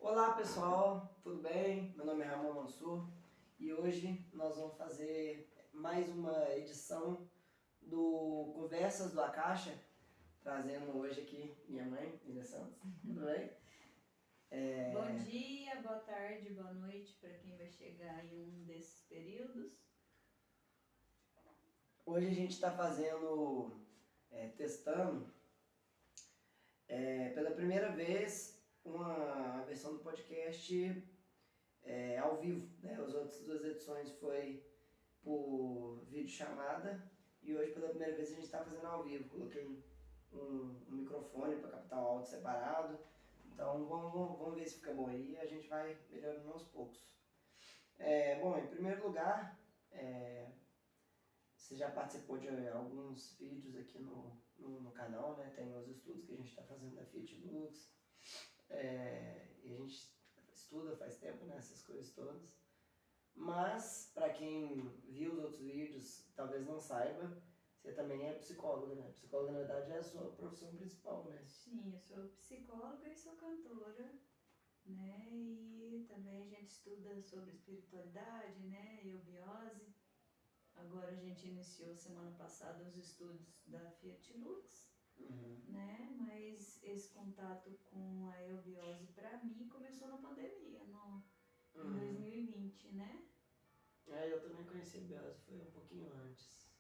Olá pessoal, tudo bem? Meu nome é Ramon Mansur e hoje nós vamos fazer mais uma edição do Conversas do Acaixa, trazendo hoje aqui minha mãe, Nina Santos, tudo bem? Bom dia, boa tarde, boa noite para quem vai chegar em um desses períodos. Hoje a gente está testando pela primeira vez uma versão do podcast ao vivo, né? As outras duas edições foi por videochamada e hoje pela primeira vez a gente está fazendo ao vivo. Coloquei um microfone para captar o áudio separado. Então vamos ver se fica bom aí e a gente vai melhorando aos poucos. Bom, em primeiro lugar, você já participou de alguns vídeos aqui no canal, né? Tem os estudos que a gente está fazendo da Fiat Lux. E a gente estuda faz tempo, né? Essas coisas todas. Mas, para quem viu os outros vídeos, talvez não saiba, você também é psicóloga, né? Psicóloga, na verdade, é a sua profissão principal, né? Sim, eu sou psicóloga e sou cantora, né? E também a gente estuda sobre espiritualidade, né? Eubiose. Agora a gente iniciou semana passada os estudos da Fiat Lux, né? Mas esse contato com a eubiose para mim começou na pandemia, em 2020, né? Eu também conheci a Biose, foi um pouquinho antes.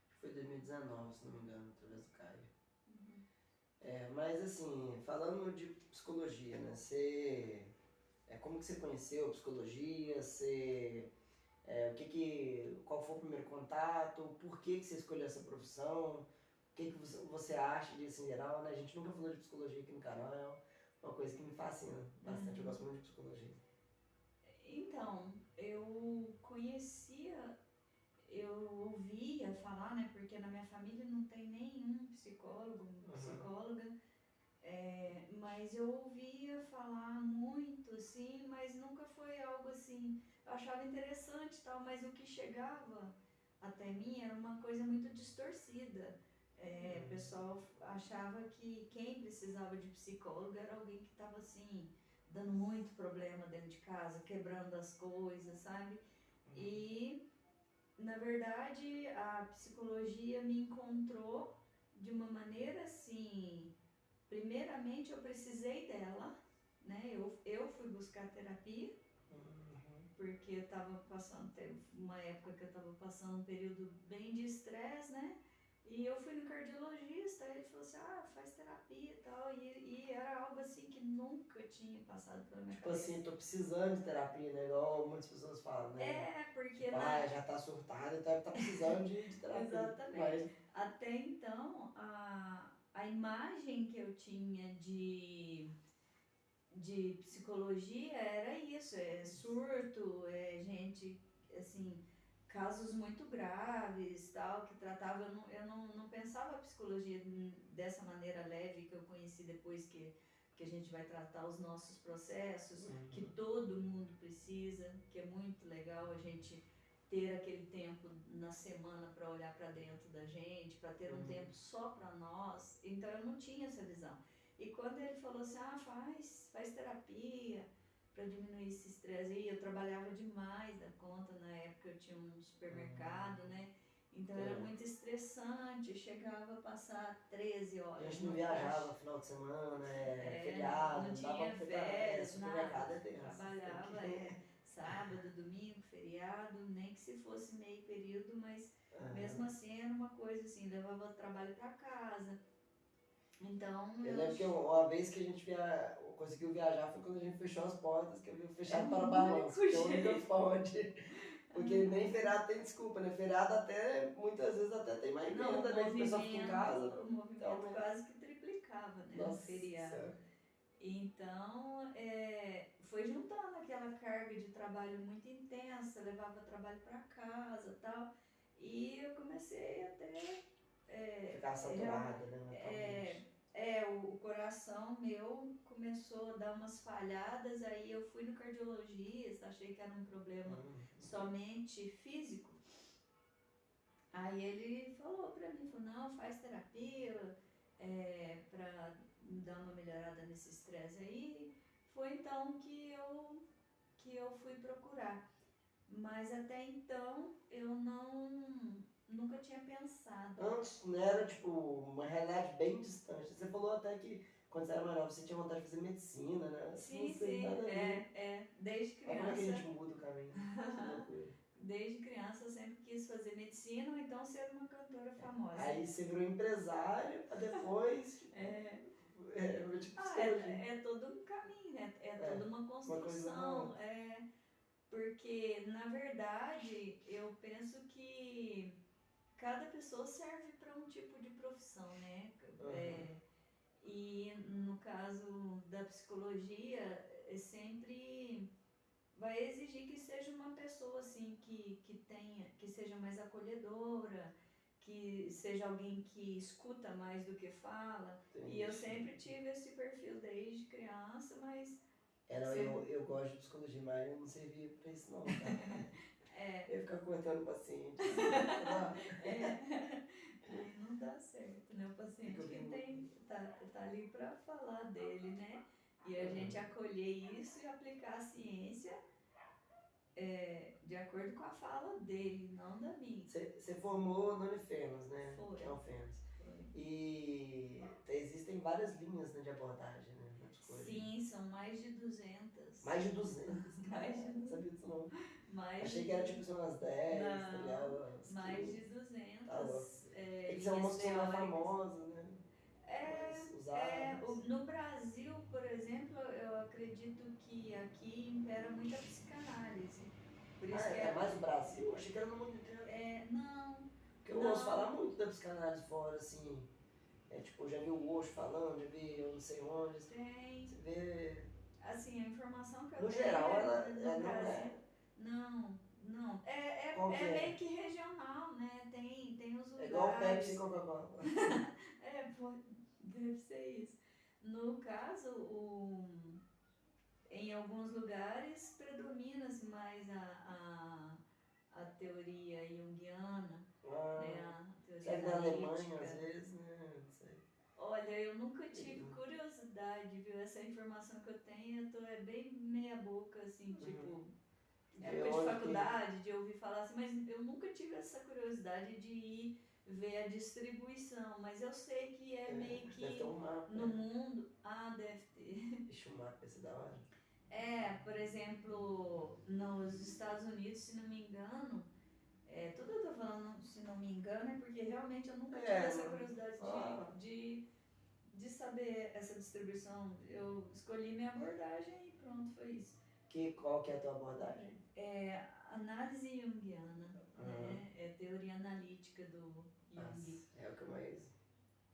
Acho que foi 2019, se não me engano, através do Caio. Mas assim, falando de psicologia, né? Como que você conheceu a psicologia? Qual foi o primeiro contato? Por que você escolheu essa profissão? O que você acha disso em geral, né? A gente nunca falou de psicologia aqui no canal, é uma coisa que me fascina bastante. Eu gosto muito de psicologia. Então, eu ouvia falar, né? Porque na minha família não tem nenhum psicólogo, psicóloga, mas eu ouvia falar muito, assim, mas nunca foi algo assim. Eu achava interessante e tal, mas o que chegava até mim era uma coisa muito distorcida. O pessoal achava que quem precisava de psicólogo era alguém que estava assim, dando muito problema dentro de casa, quebrando as coisas, sabe? E na verdade, a psicologia me encontrou de uma maneira assim. Primeiramente, eu precisei dela, né? Eu fui buscar terapia, porque eu estava passando, teve uma época que eu estava passando um período bem de estresse, né? E eu fui no cardiologista, ele falou assim, faz terapia e tal, e era algo assim que nunca tinha passado pela minha Tipo cabeça. assim, tô precisando de terapia, né? Igual muitas pessoas falam, né? Porque Tipo, já tá surtado, então tá precisando de terapia. exatamente. Mas, Até então, a imagem que eu tinha de psicologia era isso, surto, gente, assim, casos muito graves, tal, que tratava, eu não pensava a psicologia dessa maneira leve que eu conheci depois que a gente vai tratar os nossos processos, que todo mundo precisa, que é muito legal a gente ter aquele tempo na semana para olhar para dentro da gente, para ter um tempo só para nós. Então eu não tinha essa visão. E quando ele falou assim, faz terapia para diminuir esse estresse aí, eu trabalhava demais da conta, na época eu tinha um supermercado, né? Então era muito estressante, chegava a passar 13 a horas gente não no viajava no caixa. final de semana, Não feriado, não dava tinha pra preparar. férias, Supermercado nada. é tenso. Trabalhava sábado, domingo, feriado, nem que se fosse meio período, mas mesmo assim era uma coisa assim, levava trabalho para casa. Então Eu eu lembro que uma vez que a gente conseguiu viajar foi quando a gente fechou as portas, que eu vi fechado para o balanço, único que é a única jeito. fonte. Porque nem feriado tem desculpa, né? Feriado até, muitas vezes até tem mais Não, venda, né? Que o pessoal fica em casa. o Então, movimento né? quase que triplicava, né, no Nossa feriado. Senhora. Então, foi juntando aquela carga de trabalho muito intensa, levava trabalho para casa e tal, e eu comecei a ter, Ficava saturada, né? Mentalmente. o coração meu começou a dar umas falhadas, aí eu fui no cardiologista, achei que era um problema somente físico. Aí ele falou pra mim, falou, não, faz terapia pra dar uma melhorada nesse estresse aí. foi então que eu fui procurar. Mas até então eu nunca tinha pensado. Antes, não era tipo uma realidade bem distante. Você falou até que quando você era mais nova você tinha vontade de fazer medicina, né? Sim, Não sei nada a ver. desde Olha como é que a gente criança. muda o caminho. Que loucura. Desde criança eu sempre quis fazer medicina ou então ser uma cantora famosa. Aí você virou empresário, pra depois, tipo, tipo psicologia. É todo um caminho, é É, toda uma uma coisa construção. não. Porque, na verdade, eu penso que cada pessoa serve para um tipo de profissão, né? E no caso da psicologia, sempre vai exigir que seja uma pessoa assim que seja mais acolhedora, que seja alguém que escuta mais do que fala. Entendi. E eu sempre tive esse perfil desde criança, mas Eu gosto de psicologia, mas eu não servia pra isso não, tá? Eu ia ficar comentando paciente. Aí não dá certo, né? O paciente tá ali para falar dele, né? E a gente acolher isso e aplicar a ciência de acordo com a fala dele, não da minha. Você formou no Unifenas, né? Foi. Que é o FENS. E existem várias linhas, né, de abordagem, né, na psicologia. Sim, são mais de 200. Mais de 200. Mais de 200. Não sabia disso não. Mais Achei de que era tipo só umas 10, Não, tá ligado? mais de 200. Tá louco. Eles linhas são umas que são mais teóricas. famosas, né? Mais usadas. No Brasil, por exemplo, eu acredito que aqui impera muito a psicanálise. Por isso que é mais o Brasil? Achei que era no mundo inteiro. Não. Porque eu ouço falar muito da psicanálise fora, assim. Tipo, eu já vi o Osho falando, já vi eu não sei onde. Tem. Você vê. Assim, a informação que eu No tenho geral, ela no não Brasil. é. Não. Qual que é? Meio que regional, né? Tem os lugares. É igual Pepsi e Coca-Cola. Deve ser isso. No caso, em alguns lugares predomina mais a teoria junguiana, né? A teoria Será que na Alemanha, analítica. às vezes, né? Não sei. Olha, eu nunca tive curiosidade, viu? Essa informação que eu tenho, é bem meia boca, assim, tipo, época de faculdade, de ouvir falar assim, mas eu nunca tive essa curiosidade de ir ver a distribuição, mas eu sei que meio que deve ter um mapa, no mundo. Deve ter. Deixa o mapa, esse da hora. Por exemplo, nos Estados Unidos, se não me engano, tudo eu tô falando, se não me engano, é porque realmente eu nunca tive essa curiosidade de saber essa distribuição. Eu escolhi minha abordagem e pronto, foi isso. Qual que é a tua abordagem? Análise junguiana, né? É teoria analítica do Jung. É o que eu mais...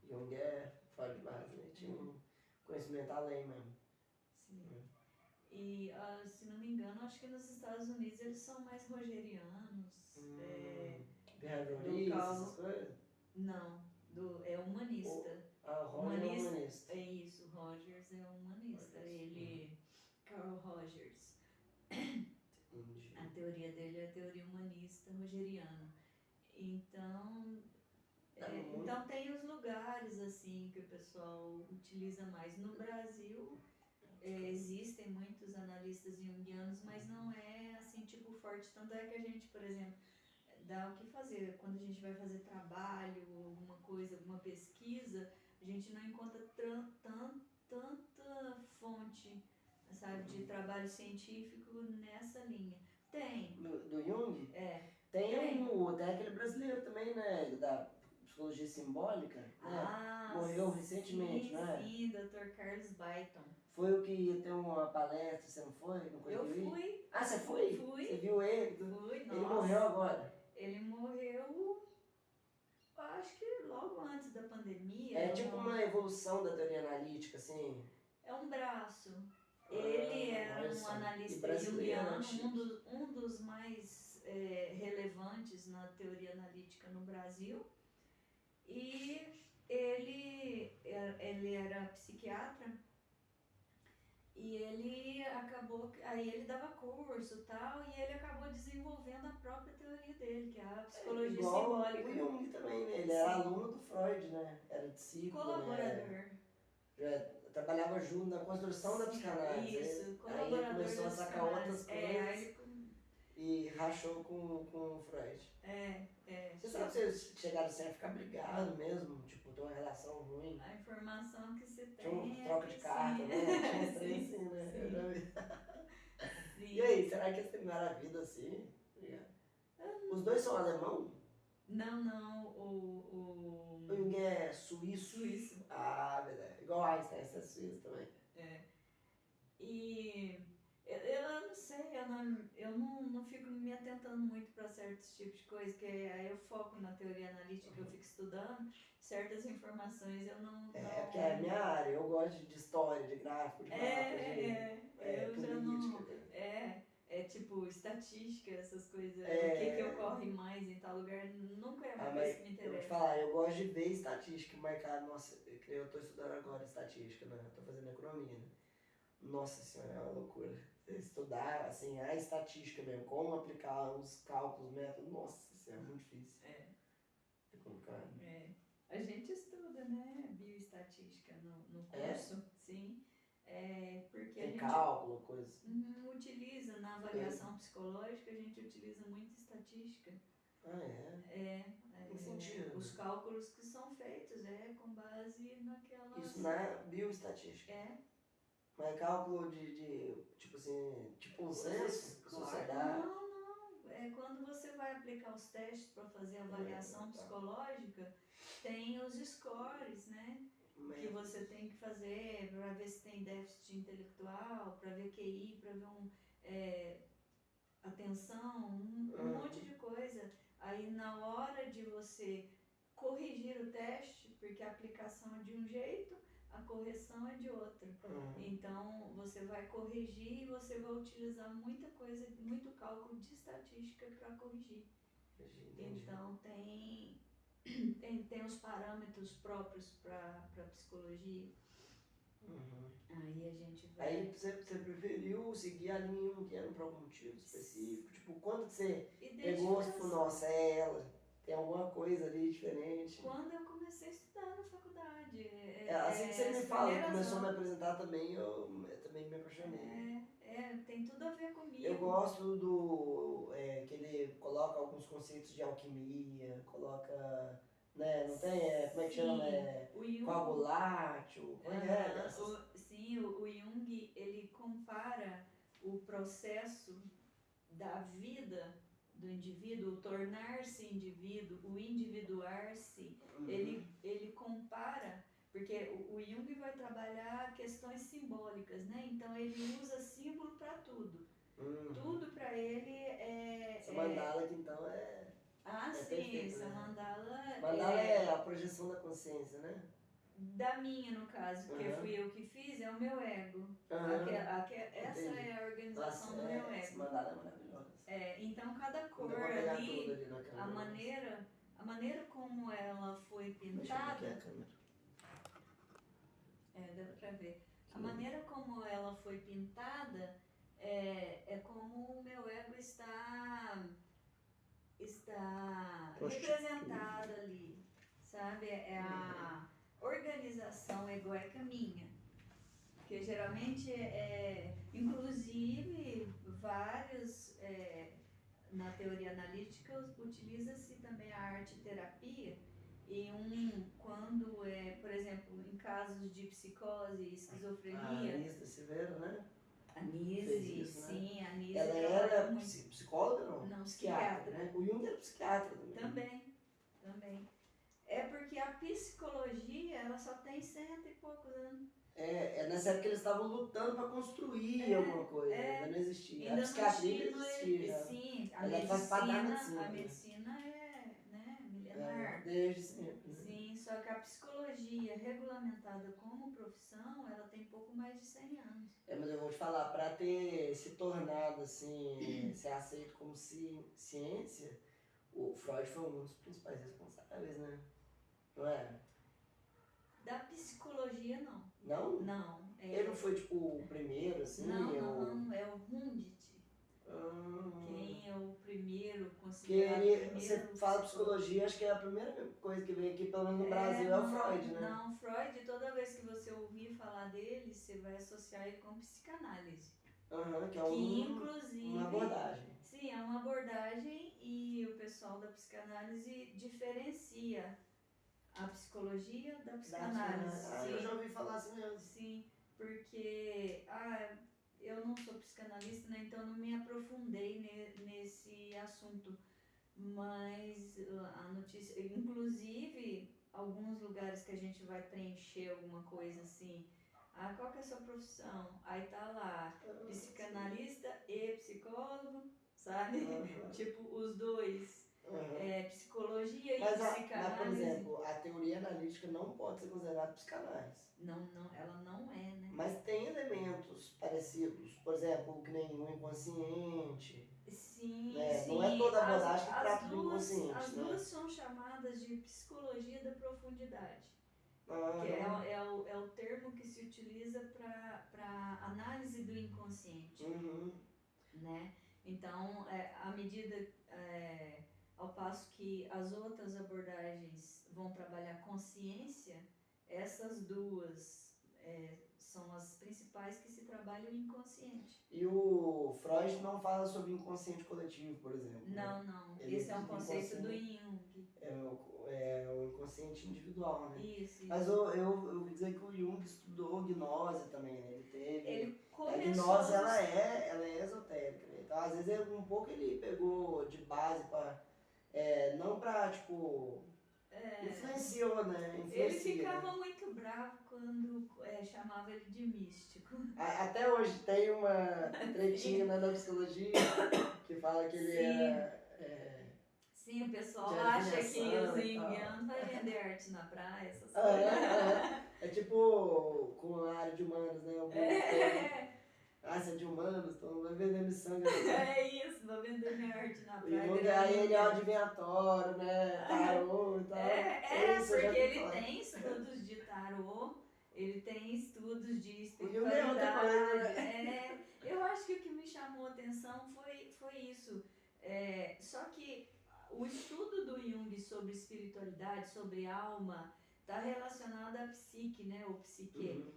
Jung é fora de base, né? Tinha um conhecimento além mesmo. Sim. E, se não me engano, acho que nos Estados Unidos eles são mais rogerianos. Behaviorista, essas coisas? Não, é humanista. Roger é humanista. É isso, Rogers é humanista. Carl Rogers. Entendi. A teoria dele é a teoria humanista rogeriana. Então, então tem os lugares assim que o pessoal utiliza mais. No Brasil existem muitos analistas junguianos, mas não é assim tipo forte. Tanto é que a gente, por exemplo, dá o que fazer. Quando a gente vai fazer trabalho, alguma coisa, alguma pesquisa, a gente não encontra tanta fonte, sabe, de trabalho científico nessa linha. Tem. Do Jung? Tem. Tem aquele brasileiro também, né? Da psicologia simbólica. Né? Morreu recentemente, não é? Sim, Dr. Carlos Baiton. Foi o que ia ter uma palestra, você não foi? Não eu fui. Você foi? Fui. Você viu ele? Fui, Ele morreu agora? Ele morreu, acho que logo antes da pandemia. É tipo uma evolução da teoria analítica, assim? É um braço. Ele era um analista junguiano, um dos mais relevantes na teoria analítica no Brasil. E ele era psiquiatra. E ele aí ele dava curso e tal, e ele acabou desenvolvendo a própria teoria dele, que é a psicologia simbólica. O Jung também, né? Ele era aluno do Freud, né? Era discípulo, colaborador. Né? já trabalhava junto na construção da psicanálise. Isso, Aí colaborador começou a da sacar outras psicanálise. coisas e rachou com o Freud. É. Você sabe se eles chegaram assim a ficar brigados mesmo? Tipo, ter uma relação ruim? A informação que se Tinha tem uma troca de carta, sim. né? Tinha uns trem assim, né? Sim. Eu já vi. Sim. E aí, será que eles terminaram a vida assim? Os dois são alemão? Não, O Jung é suíço? Suíço. Ah, verdade. Igual Einstein, esse é suíço também. E eu não sei, eu não fico me atentando muito para certos tipos de coisa, que aí eu foco na teoria analítica, eu fico estudando certas informações, eu não... Porque é a minha área, eu gosto de história, de gráfico, de mapa, eu política. já não... tipo estatística, essas coisas, o que ocorre mais em tal lugar, nunca é uma coisa que me interessa. Eu vou te falar, eu gosto de ver estatística, marcar, nossa, eu tô estudando agora estatística, né? Eu tô fazendo economia, né? Nossa senhora, é uma loucura. Estudar, assim, a estatística mesmo, como aplicar os cálculos, métodos, nossa, isso é muito difícil. É complicado. A gente estuda, né, bioestatística no curso, sim. Porque tem a gente cálculo, coisa. Utiliza na avaliação psicológica, a gente utiliza muito estatística. Tem sentido. Os cálculos que são feitos com base naquelas... Isso na bioestatística. Mas cálculo de tipo assim, tipo um censo, sociedade? Não. É quando você vai aplicar os testes para fazer avaliação psicológica, tem os scores, né? Que você tem que fazer para ver se tem déficit intelectual, para ver QI, para ver atenção, um monte de coisa. Aí na hora de você corrigir o teste, porque a aplicação é de um jeito, a correção é de outro. Então você vai corrigir e você vai utilizar muita coisa, muito cálculo de estatística para corrigir. Então tem os parâmetros próprios para psicologia. Aí a gente vai... Aí você preferiu seguir a linha 1 que era por algum motivo específico? Tipo, quando você pegou e falou, nossa, é ela, tem alguma coisa ali diferente? Quando eu comecei a estudar na faculdade. Assim que você me fala, começou a me apresentar também, eu também me apaixonei. Tem tudo a ver comigo. Eu gosto que ele coloca alguns conceitos de alquimia, coloca, né, não tem, como é que chama, coagulátil, como é Sim, o Jung, ele compara o processo da vida do indivíduo, o tornar-se indivíduo, o individuar-se, ele compara, porque o Jung vai trabalhar questões simbólicas, né? Então ele usa símbolo para tudo. Tudo para ele essa mandala que então sim, perfeito, essa né? mandala... Mandala é a projeção da consciência, né? Da minha, no caso, porque fui eu que fiz, é o meu ego. Essa é a organização do meu ego. Essa mandala é maravilhosa. Então cada cor ali, a maneira como ela foi pintada... Deixa eu ver aqui a câmera. Dá pra ver. A maneira como ela foi pintada é como o meu ego está representado ali, sabe? É a organização egóica minha, que geralmente inclusive vários, na teoria analítica utiliza-se também a arte-terapia, e quando por exemplo, em casos de psicose e esquizofrenia... A Anísia Silveira, né? Anísia, sim, a Anísia... Ela era psicóloga, não? Não, psiquiatra, né? O Jung era psiquiatra também. Também. Porque a psicologia, ela só tem 100 e poucos anos. Nessa época eles estavam lutando para construir alguma coisa, ainda não existia. A psiquiatria não existia. Sim, a medicina milenar. Desde sempre. Sim, só que a psicologia regulamentada como profissão, ela tem pouco mais de 100 anos. Mas eu vou te falar, para ter se tornado assim, ser aceito como ciência, o Freud foi um dos principais responsáveis, né? Não é? Da psicologia, não. Não? Não. Ele não foi, tipo, o primeiro, assim? Não, é o Hundit. Quem é o primeiro considerado você fala psicologia, acho que é a primeira coisa que vem aqui, pelo menos no Brasil, é o Freud, né? Não, Freud, toda vez que você ouvir falar dele, você vai associar ele com psicanálise. Que é Que inclusive, uma abordagem. sim, é uma abordagem e o pessoal da psicanálise diferencia a psicologia da psicanálise. Eu já ouvi falar assim mesmo. Sim, porque eu não sou psicanalista, né, então não me aprofundei nesse assunto. Mas a notícia, inclusive, alguns lugares que a gente vai preencher alguma coisa assim. Qual que é a sua profissão? Aí tá lá, psicanalista e psicólogo, sabe? Tipo, os dois. Psicologia e psicanálise. Mas, por exemplo, a teoria analítica não pode ser considerada psicanálise. Não, ela não é, né? Mas tem elementos parecidos. Por exemplo, que nem o inconsciente. Sim, né? sim. Não é toda abordagem que trata do inconsciente. As né? duas são chamadas de psicologia da profundidade. Que é o termo que se utiliza para análise do inconsciente. Né? Então, à medida, ao passo que as outras abordagens vão trabalhar consciência, essas duas são as principais que se trabalham o inconsciente. E o Freud não fala sobre inconsciente coletivo, por exemplo. Não, né? não. Ele Esse é um conceito do Jung. É o inconsciente individual, né? Isso. Mas eu ouvi dizer que o Jung estudou gnose também, né? Ele começou... A gnose, ela é esotérica, né? Então, às vezes, um pouco ele pegou de base para... não para, tipo... Influenciou, né? Ele ficava muito bravo quando chamava ele de místico. Até hoje tem uma tretinha na psicologia que fala que ele era... Sim, o pessoal acha que o Jungiano vai vender arte na praia, essas coisas. É tipo com a área de humanos, né? Você é de humanos, então vai vender minha sangue. É isso, vou vender minha arte na praia. E aí ele é o adivinhatório, né? Tarô e tal. Porque ele tem estudos de tarô, ele tem estudos de espiritualidade. Eu acho que o que me chamou a atenção foi isso. Só que o estudo do Jung sobre espiritualidade, sobre alma, está relacionado à psique, né? O psique.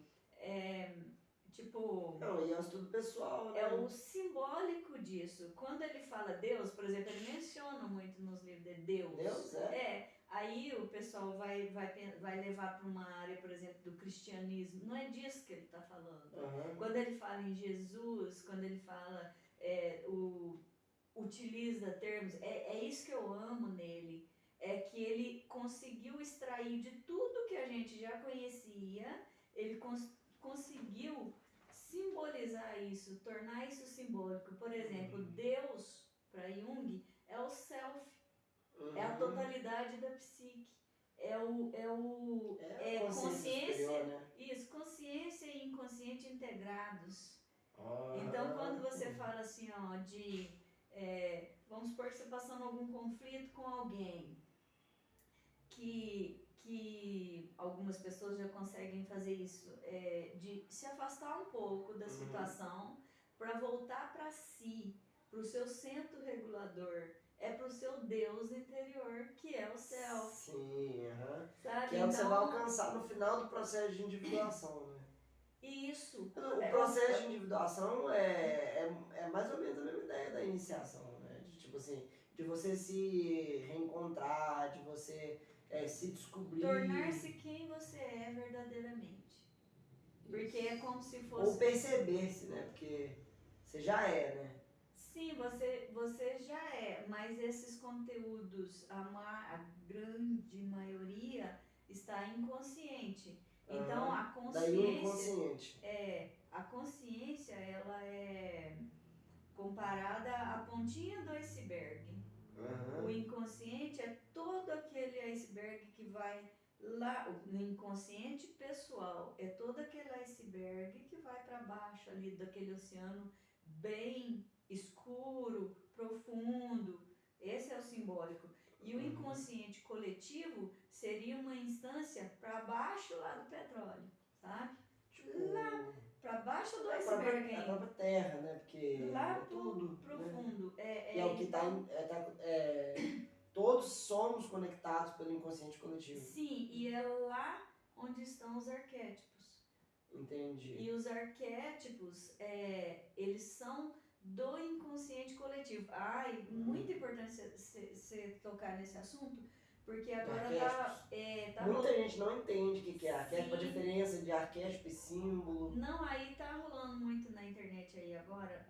Não, e é um estudo pessoal, né? É o simbólico disso. Quando ele fala Deus, por exemplo, ele menciona muito nos livros de Deus. Deus, Aí o pessoal vai levar para uma área, por exemplo, do cristianismo. Não é disso que ele está falando. Quando ele fala em Jesus, quando ele fala, utiliza termos, é isso que eu amo nele. É que ele conseguiu extrair de tudo que a gente já conhecia, ele conseguiu simbolizar isso, tornar isso simbólico. Por exemplo, Deus, para Jung, é o self, é a totalidade da psique, consciência, superior, né? Isso, consciência e inconsciente integrados. Então, quando você fala assim, vamos supor que você passando algum conflito com alguém, que algumas pessoas já conseguem fazer isso, de se afastar um pouco da situação para voltar para si, para o seu centro regulador, para o seu Deus interior, que é o self. Sim, Sabe? Que é o que você vai alcançar no final do processo de individuação, né? Isso. O processo de individuação é mais ou menos a mesma ideia da iniciação, né? Tipo assim, de você se reencontrar, de você se descobrir. Tornar-se quem você é verdadeiramente. Porque é como se fosse... Ou perceber-se, né? Porque você já é, né? Sim, você já é, mas esses conteúdos, a grande maioria está inconsciente. Então, a consciência... Daí o inconsciente. A consciência, ela é comparada à pontinha do iceberg. O inconsciente é todo aquele iceberg que vai lá, no inconsciente pessoal, é todo aquele iceberg que vai para baixo ali daquele oceano bem escuro, profundo. Esse é o simbólico. E o inconsciente coletivo seria uma instância para baixo lá do petróleo, sabe? Lá para baixo do iceberg. A própria terra, né? Porque lá tudo profundo. Né? É o que todos somos conectados pelo inconsciente coletivo. Sim, e é lá onde estão os arquétipos. Entendi. E os arquétipos, eles são do inconsciente coletivo. Ai, muito importante você tocar nesse assunto, porque agora tá Muita gente não entende o que é arquétipo, a Sim. diferença de arquétipo e símbolo. Não, aí tá rolando muito na internet aí agora,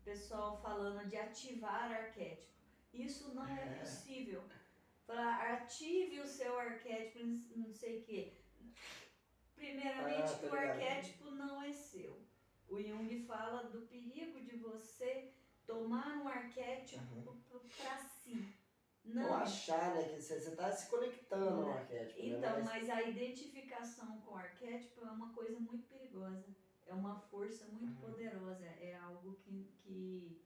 pessoal falando de ativar arquétipo. Isso não é possível. Falar, ative o seu arquétipo, não sei o quê. Primeiramente, que o arquétipo não é seu. O Jung fala do perigo de você tomar um arquétipo para si. Não. Ou achar, né, que você está se conectando ao arquétipo. Então, né? Mas a identificação com o arquétipo é uma coisa muito perigosa. É uma força muito poderosa. É algo que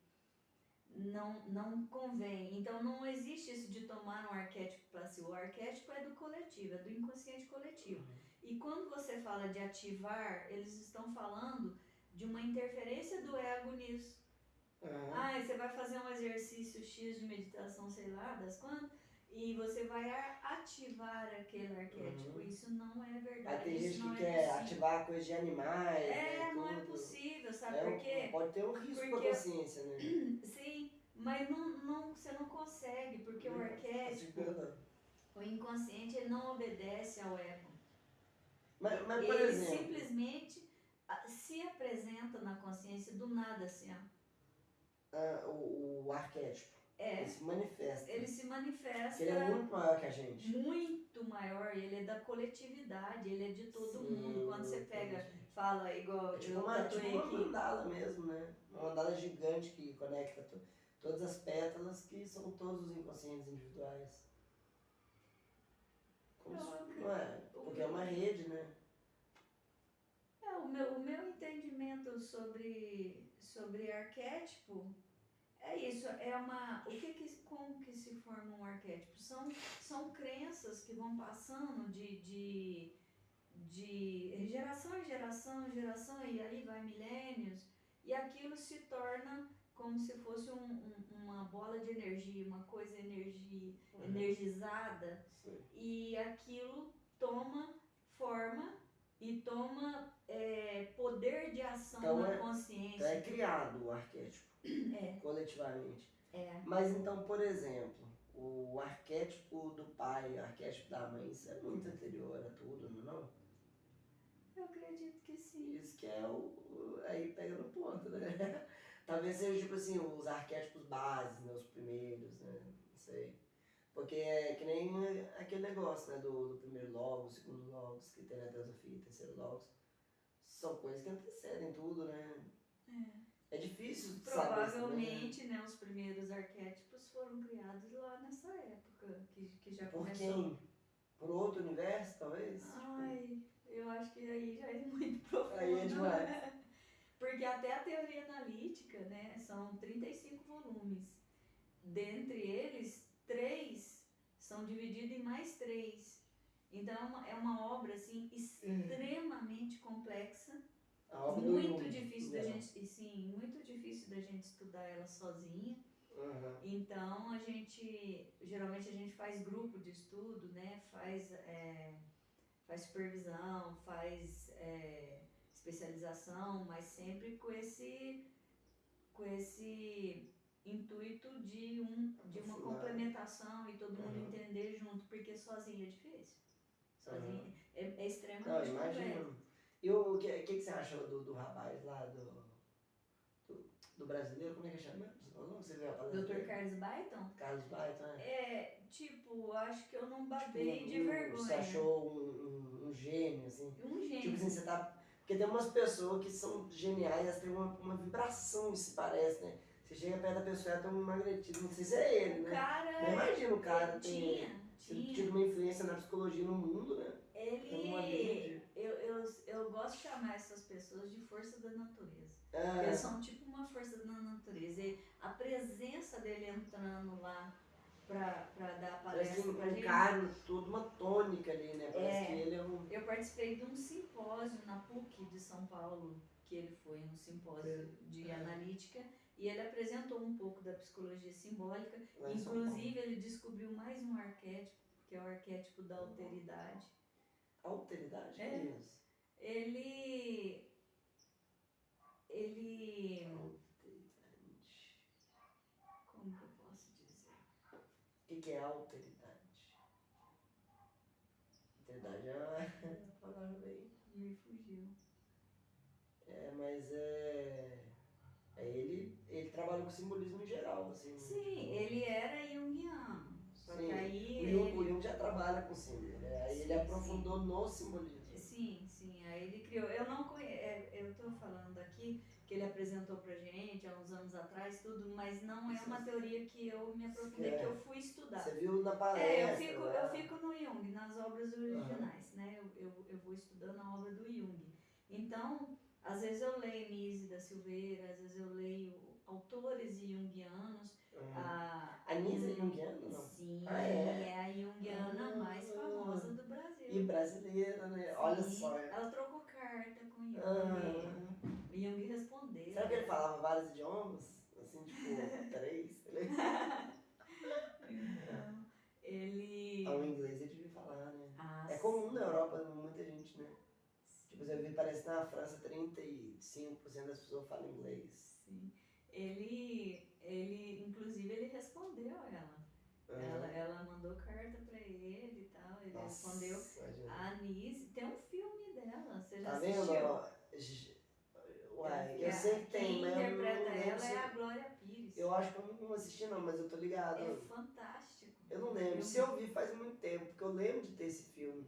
não convém. Então, não existe isso de tomar um arquétipo para si. O arquétipo é do coletivo, é do inconsciente coletivo. E quando você fala de ativar, eles estão falando de uma interferência do ego nisso. Você vai fazer um exercício X de meditação, sei lá, das quantas, e você vai ativar aquele arquétipo. Isso não é verdade. Tem gente que quer ativar coisas de animais. Não é possível, sabe por quê? Pode ter um risco para a consciência, né? Sim, mas você não consegue, porque o arquétipo, o inconsciente, ele não obedece ao ego. Mas por ele exemplo, simplesmente se apresenta na consciência do nada, assim, ó. O arquétipo. Ele se manifesta. Ele se manifesta. Ele é muito maior que a gente. Muito maior. Ele é da coletividade. Ele é de todo mundo. Quando você fala igual tipo uma mandala mesmo, né? Uma mandala gigante que conecta todas as pétalas que são todos os inconscientes individuais. Não é? Porque é uma rede, né? O meu entendimento sobre arquétipo é isso. Como que se forma um arquétipo? São crenças que vão passando de geração em geração, e aí vai milênios, e aquilo se torna como se fosse uma bola de energia, uma coisa energizada. Sim. E aquilo toma forma e toma poder de ação na consciência. Então é criado o arquétipo, coletivamente. Mas então, por exemplo, o arquétipo do pai, o arquétipo da mãe, isso é muito anterior a tudo, não? Eu acredito que sim. Isso que é aí pega no ponto, né? Talvez seja tipo assim, os arquétipos bases, né? Os primeiros, né? Não sei. Porque é que nem aquele negócio, né? Do primeiro logos, segundo logos, que tem na teosofia, terceiro logos. São coisas que antecedem tudo, né? É difícil provavelmente, saber, né? Os primeiros arquétipos foram criados lá nessa época, que já por começou. Por quem? Por outro universo, talvez? Ai, eu acho que aí já é muito profundo. Aí é demais. Porque até a teoria analítica, né? São 35 volumes. Dentre eles, 3 são divididos em mais 3. Então é uma obra assim extremamente complexa. Muito difícil da gente, muito difíil da gente estudar ela sozinha. Então geralmente a gente faz grupo de estudo, né? Faz supervisão, faz especialização, mas sempre com esse intuito de uma complementação e todo mundo entender junto, porque sozinho é difícil. Sozinho é extremamente complexo. E o que você achou do rapaz lá, do brasileiro, como é que chama? Você viu a palestra? Dr. Carlos Baiton? Carlos Baiton, acho que eu não babei de vergonha. Você achou um gênio, assim? Um gênio. Tipo assim, você tá... Porque tem umas pessoas que são geniais, elas têm uma vibração que se parece, né? Você chega perto da pessoa, ela tem um magnetismo, não sei se é ele, né? Não imagina o cara ter tido uma influência na psicologia no mundo, né? Eu gosto de chamar essas pessoas de força da natureza. Eles são tipo uma força da natureza. E a presença dele entrando lá pra dar palestra pra gente. Cara, toda uma tônica ali, né? Parece que ele é Eu participei de um simpósio na PUC de São Paulo, que ele foi um simpósio de analítica, e ele apresentou um pouco da psicologia simbólica. Inclusive, ele descobriu mais um arquétipo, que é o arquétipo da alteridade. Alteridade? Que é isso? Ele. Ele. Alteridade. Como que eu posso dizer? O que é alteridade? Alteridade é uma palavra bem. Me fugiu. Mas ele trabalha com simbolismo em geral, assim. Sim, Tipo, ele era junguiano. Só que sim, aí o ele. Jung já trabalha com símbolo, né? Aí ele Sim, aprofundou no simbolismo. sim, aí ele criou. Eu não conheço, eu tô falando aqui que ele apresentou pra gente há uns anos atrás, tudo, mas não é uma teoria que eu me aprofundei, que eu fui estudar. Você viu na Eu palestra, fico, lá. eu fico no Jung, nas obras originais, né? Eu vou estudando a obra do Jung. Então, às vezes eu leio Nise da Silveira, às vezes eu leio autores junguianos. A Nise é junguiana, não? Sim, É? é a junguiana mais famosa do Brasil. E brasileira, né? Sim, Olha só. ela trocou carta com o Jung. Ah, O Jung respondeu. será que ele falava vários idiomas? Assim, tipo, 3? Então, ele. O inglês ele devia falar, né? Ah, É comum na Europa, muita gente, né? Tipo, você vê, parece que na França 35% das pessoas falam inglês. Sim. Inclusive, ele respondeu ela. Ela mandou carta pra ele e tal, ele respondeu. A Anise, tem um filme dela, você já tá assistiu? Vendo? Uai, eu sei que tem, quem mas eu não interpreta lembro ela se... é a Glória Pires. Eu acho que eu não assisti não, mas eu tô ligado. É fantástico. Eu não lembro. Se eu vi faz muito tempo, porque eu lembro de ter esse filme.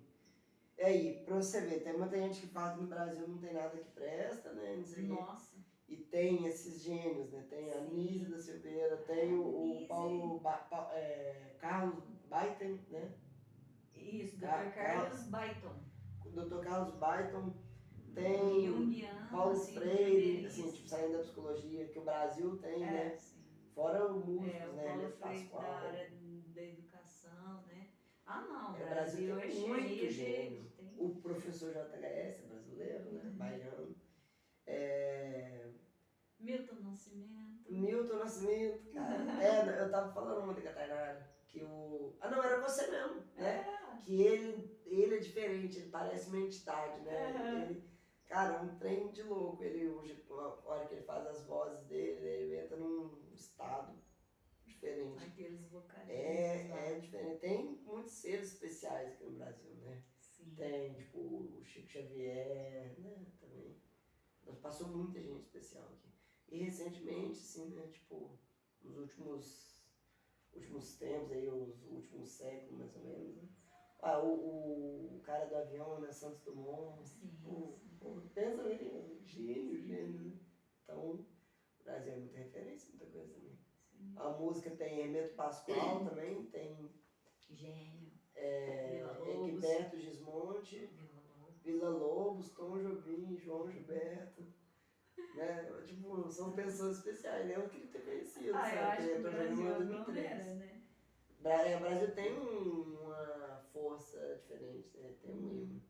E aí, pra você ver, tem muita gente que fala que no Brasil não tem nada que presta, né? Não sei o quê. Nossa. E tem esses gênios, né? Tem a Sim. Nise da Silveira, tem o Paulo Carlos Baiten, né? Isso, Dr. Carlos Baiton. O Dr. Carlos Baiton, tem Jungiano, Paulo assim, Freire, assim, tipo, saindo da psicologia, que o Brasil tem, né? Sim. Fora o músicos, O né? Paulo Ele Freire Pascoal. da área da educação, né? Ah, não, O Brasil é tem cheio muito de... gênio. Tem... O professor JHS é brasileiro, né? Baiano. Milton Nascimento. Milton Nascimento, cara. Eu tava falando ontem com a Tainara que o... Ah, não, era você mesmo, né? Que ele é diferente, ele parece uma entidade, né? Ele, cara, é um trem de louco. Ele, a hora que ele faz as vozes dele, ele entra num estado diferente. Aqueles vocalistas. É diferente. Tem muitos seres especiais aqui no Brasil, né? Sim. Tem, tipo, o Chico Xavier, né? Também. Passou muita gente especial aqui. E recentemente, assim, né? Tipo, nos últimos tempos, aí, os últimos séculos, mais ou menos, né? O cara do avião, né? Santos Dumont. Sim. Pensa nele, gênio, né? Então, o Brasil é muita referência, muita coisa também. Sim. A música tem Hermeto Pascoal também, tem... Gênio. Egberto Gismonti, Vila Lobos, Tom Jobim, João Gilberto, né? Tipo, são pessoas especiais, né? Eu queria ter conhecido, Eu sabe? acho que o Tom Jobim Brasil em é 2003. pioneiro, né? O Brasil tem uma força diferente, né? Tem um imã.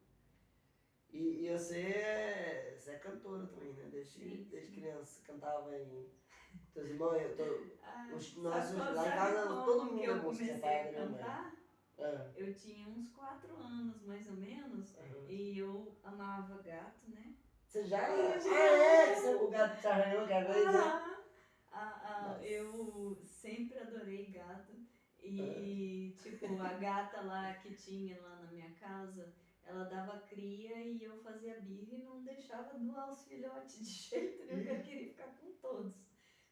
E você é cantora também, né? Desde criança, cantava em... Teus irmãos, lá em casa, todo mundo eu é músico, comecei pai, a cantar? É. Eu tinha uns 4 anos, mais ou menos, e eu amava gato, né? Você já? O gato te arranhou aquela vez, né? Eu sempre adorei gato. E, tipo, a gata lá que tinha lá na minha casa, ela dava cria e eu fazia birra e não deixava doar os filhotes de jeito nenhum, porque eu queria ficar com todos,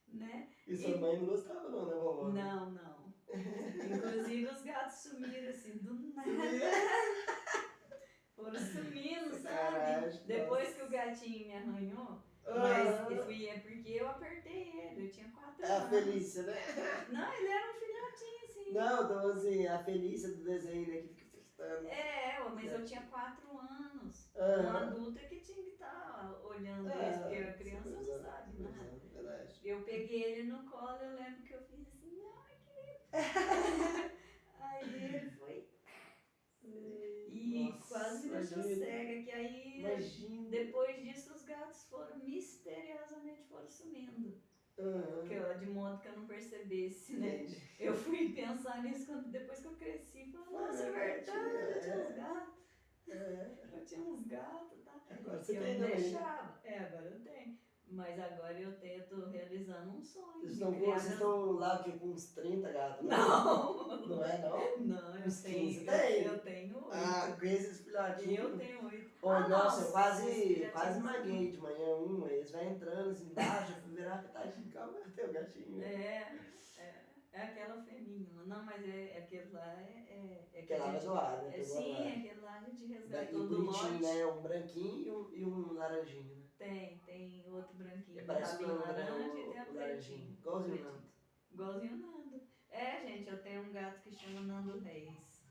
né? E sua mãe não gostava não, né, vovó? Não. Inclusive os gatos sumiram assim, do nada. Foram sumindo, sabe? Depois que o gatinho me arranhou, mas é porque eu apertei ele, eu tinha 4 anos. É a Felícia, né? Não, ele era um filhotinho assim. Não, então assim, a Felícia do desenho, né, que fica festando. Mas eu tinha 4 anos. Um adulto é que tinha que estar olhando isso, porque a criança não sabe nada. Verdade. Eu peguei ele no colo, eu lembro que eu fiz assim, ai que lindo. Aí ele foi... E quase me deixou cega, que aí depois disso os gatos misteriosamente foram sumindo. De modo que eu não percebesse, né? Eu fui pensar nisso depois que eu cresci, falei, nossa, é verdade, os gatos. Eu tinha uns gatos, tá? Agora você Eu tem não também. deixava. Agora eu tenho. Mas agora eu tô realizando um sonho. Vocês estão lá que, com uns 30 gatos, né? Não! Não é, não? Não, Uns 15 tem? eu tenho 8. Com esses filhotinhos. Eu tenho 8. Oh, nossa, eu esses quase filhotinhos maguei de manhã eles vai entrando assim embaixo, eu fui virar, tadinho, calma, tem o gatinho. É aquela fêmea. Não, mas aquele lá é Que ela vai doar, né? sim, aquele lá a gente resgatou do bonitinho, lote. né? Um branquinho e um laranjinho, né? Tem outro branquinho, Parece rabinho laranja e tem a o laranjinho. pretinho. Igualzinho o Nando. Igualzinho o Nando. Gente, eu tenho um gato que chama Nando Reis.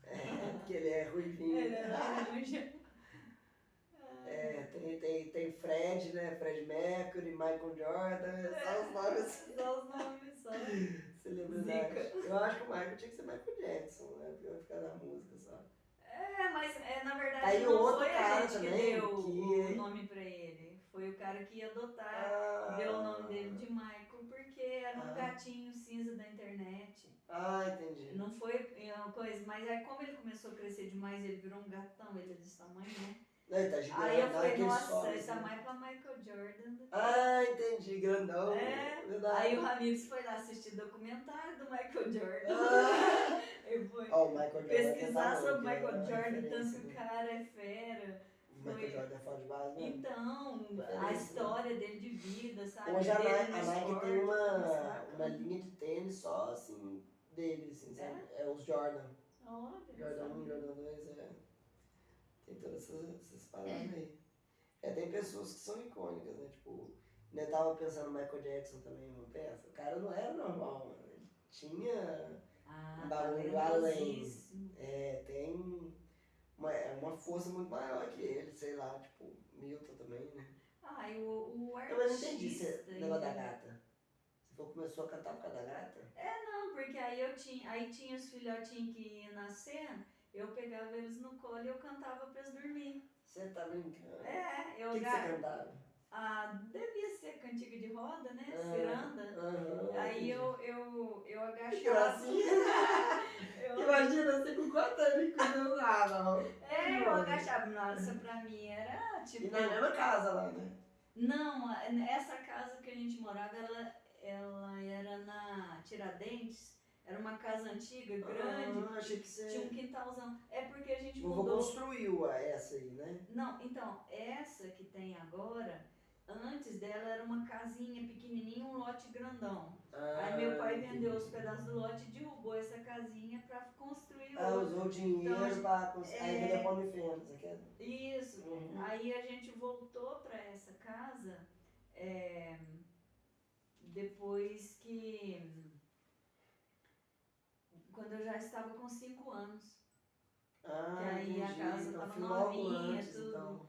Porque ele é ruivinho. Ele é laranja. Tem Fred, né? Fred Mercury, Michael Jordan, só os nomes. Só os nomes, só. Celebridade. Eu acho que o Michael tinha que ser Michael Jackson, né? Porque vai ficar na música só. Mas na verdade Aí não outro foi a cara gente também, que deu que- o nome pra ele. Foi o cara que ia adotar, deu o nome dele de Michael, porque era um gatinho cinza da internet. Entendi. Não foi uma coisa, mas aí como ele começou a crescer demais, ele virou um gatão, ele é desse tamanho, né? Ele tá gigante. Aí eu falei, aquele nossa, solo, ele tá assim. mais pra Michael Jordan do que... Entendi, grandão. Verdade. Aí o Ramires foi lá assistir documentário do Michael Jordan. Ele foi O Michael Jordan pesquisar tá sobre bom, Michael que é uma Jordan, tanto referência, que o né? cara é fera. O Michael Jordan é foda de base mesmo. Então, a história dele de vida, sabe? Hoje a Dele no Nike esporte, tem nossa, uma bacana. linha de tênis só assim, dele, assim, sabe? É os Jordan. Olha, Jordan 1, sabe? Jordan 2, tem todas essas paradas aí. Tem pessoas que são icônicas, né? Tipo, eu tava pensando no Michael Jackson também, não pensa? O cara não era normal, mano. Ele tinha um bagulho além. Tem uma força muito maior que ele, sei lá, tipo, Milton também, né? E o artista... Eu não entendi esse negócio da gata. Você começou a cantar por causa da gata? Não, porque aí tinha os filhotinhos que iam nascendo, eu pegava eles no colo e eu cantava pra eles dormir. Você tá brincando? Eu O que você cantava? Devia ser cantiga de roda, né? Ciranda. Aí entendi. eu agachava. Que gracinha! Imagina você com 4 anos cantando nada, ó. Eu agachava. Nossa, pra mim era tipo... E na mesma casa lá, né? Não, essa casa que a gente morava, ela era na Tiradentes. Era uma casa antiga, grande. Achei que você... Tinha um quintalzão. É porque a gente Vovô mudou. construiu essa aí, né? Não, então, essa que tem agora, antes dela era uma casinha pequenininha, um lote grandão. Aí meu pai vendeu os pedaços do lote e derrubou essa casinha pra construir outra. Usou o dinheiro Então, pra construir. Aí vendeu pra OnlyFans, você quer? Isso. Aí a gente voltou pra essa casa depois que... Quando eu já estava com 5 anos. Que aí entendi. a casa Então, tava foi logo novinha, antes, tudo. então.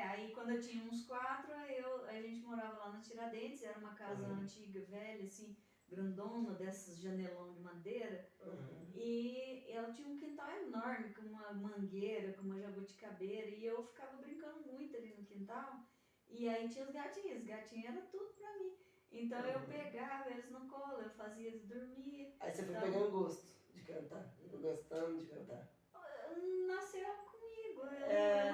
Aí quando eu tinha uns 4, a gente morava lá na Tiradentes, era uma casa antiga, velha, assim, grandona, dessas janelão de madeira. E ela tinha um quintal enorme, com uma mangueira, com uma jabuticabeira, e eu ficava brincando muito ali no quintal. E aí tinha os gatinhos era tudo pra mim. Então eu pegava eles no colo, eu fazia eles dormir. Aí você foi pegando gosto de cantar, gostando de cantar. Nasceu comigo.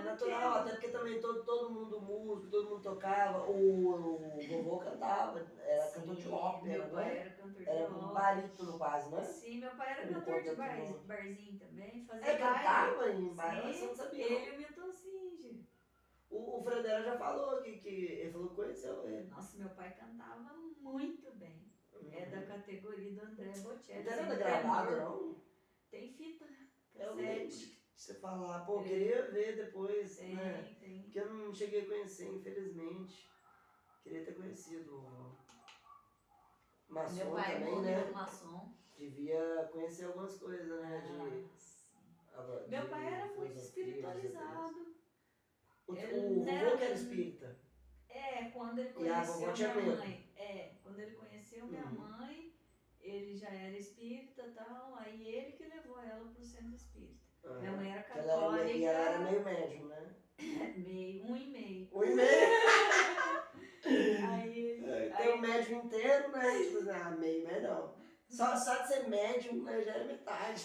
Natural, até porque também todo mundo músico, todo mundo tocava, o vovô cantava, era cantor de ópera, meu pai era cantor de era ópera. Um barítono quase, né? Sim, meu pai era cantor de barzinho também, fazia baile. Cantava em bar, mas você não sabia. Ele e o Milton Singer. O Fredera já falou que ele falou que conheceu ele. Nossa, meu pai cantava muito bem. É da categoria do André Bocelli. Não tem nada gravado, não? Tem fita, Eu lembro cassete. de você falar, pô, queria ver depois, né? Tem. Porque eu não cheguei a conhecer, infelizmente. Queria ter conhecido o maçom Meu pai também, morreu né? maçom. Devia conhecer algumas coisas, né? Meu pai era muito filosofia, espiritualizado. O Ele vovô era- que era espírita. Quando ele E a vovó conheceu tinha minha medo. mãe. Quando ele conheceu minha mãe, ele já era espírita e tal, aí ele que levou ela pro centro espírita. Minha mãe era Que ela era católica. meio médium, né? Meio, 1,5. 1,5. Aí Tem o médium inteiro, né? Tipo, meio, mas não. Só de ser médium, né, já é metade.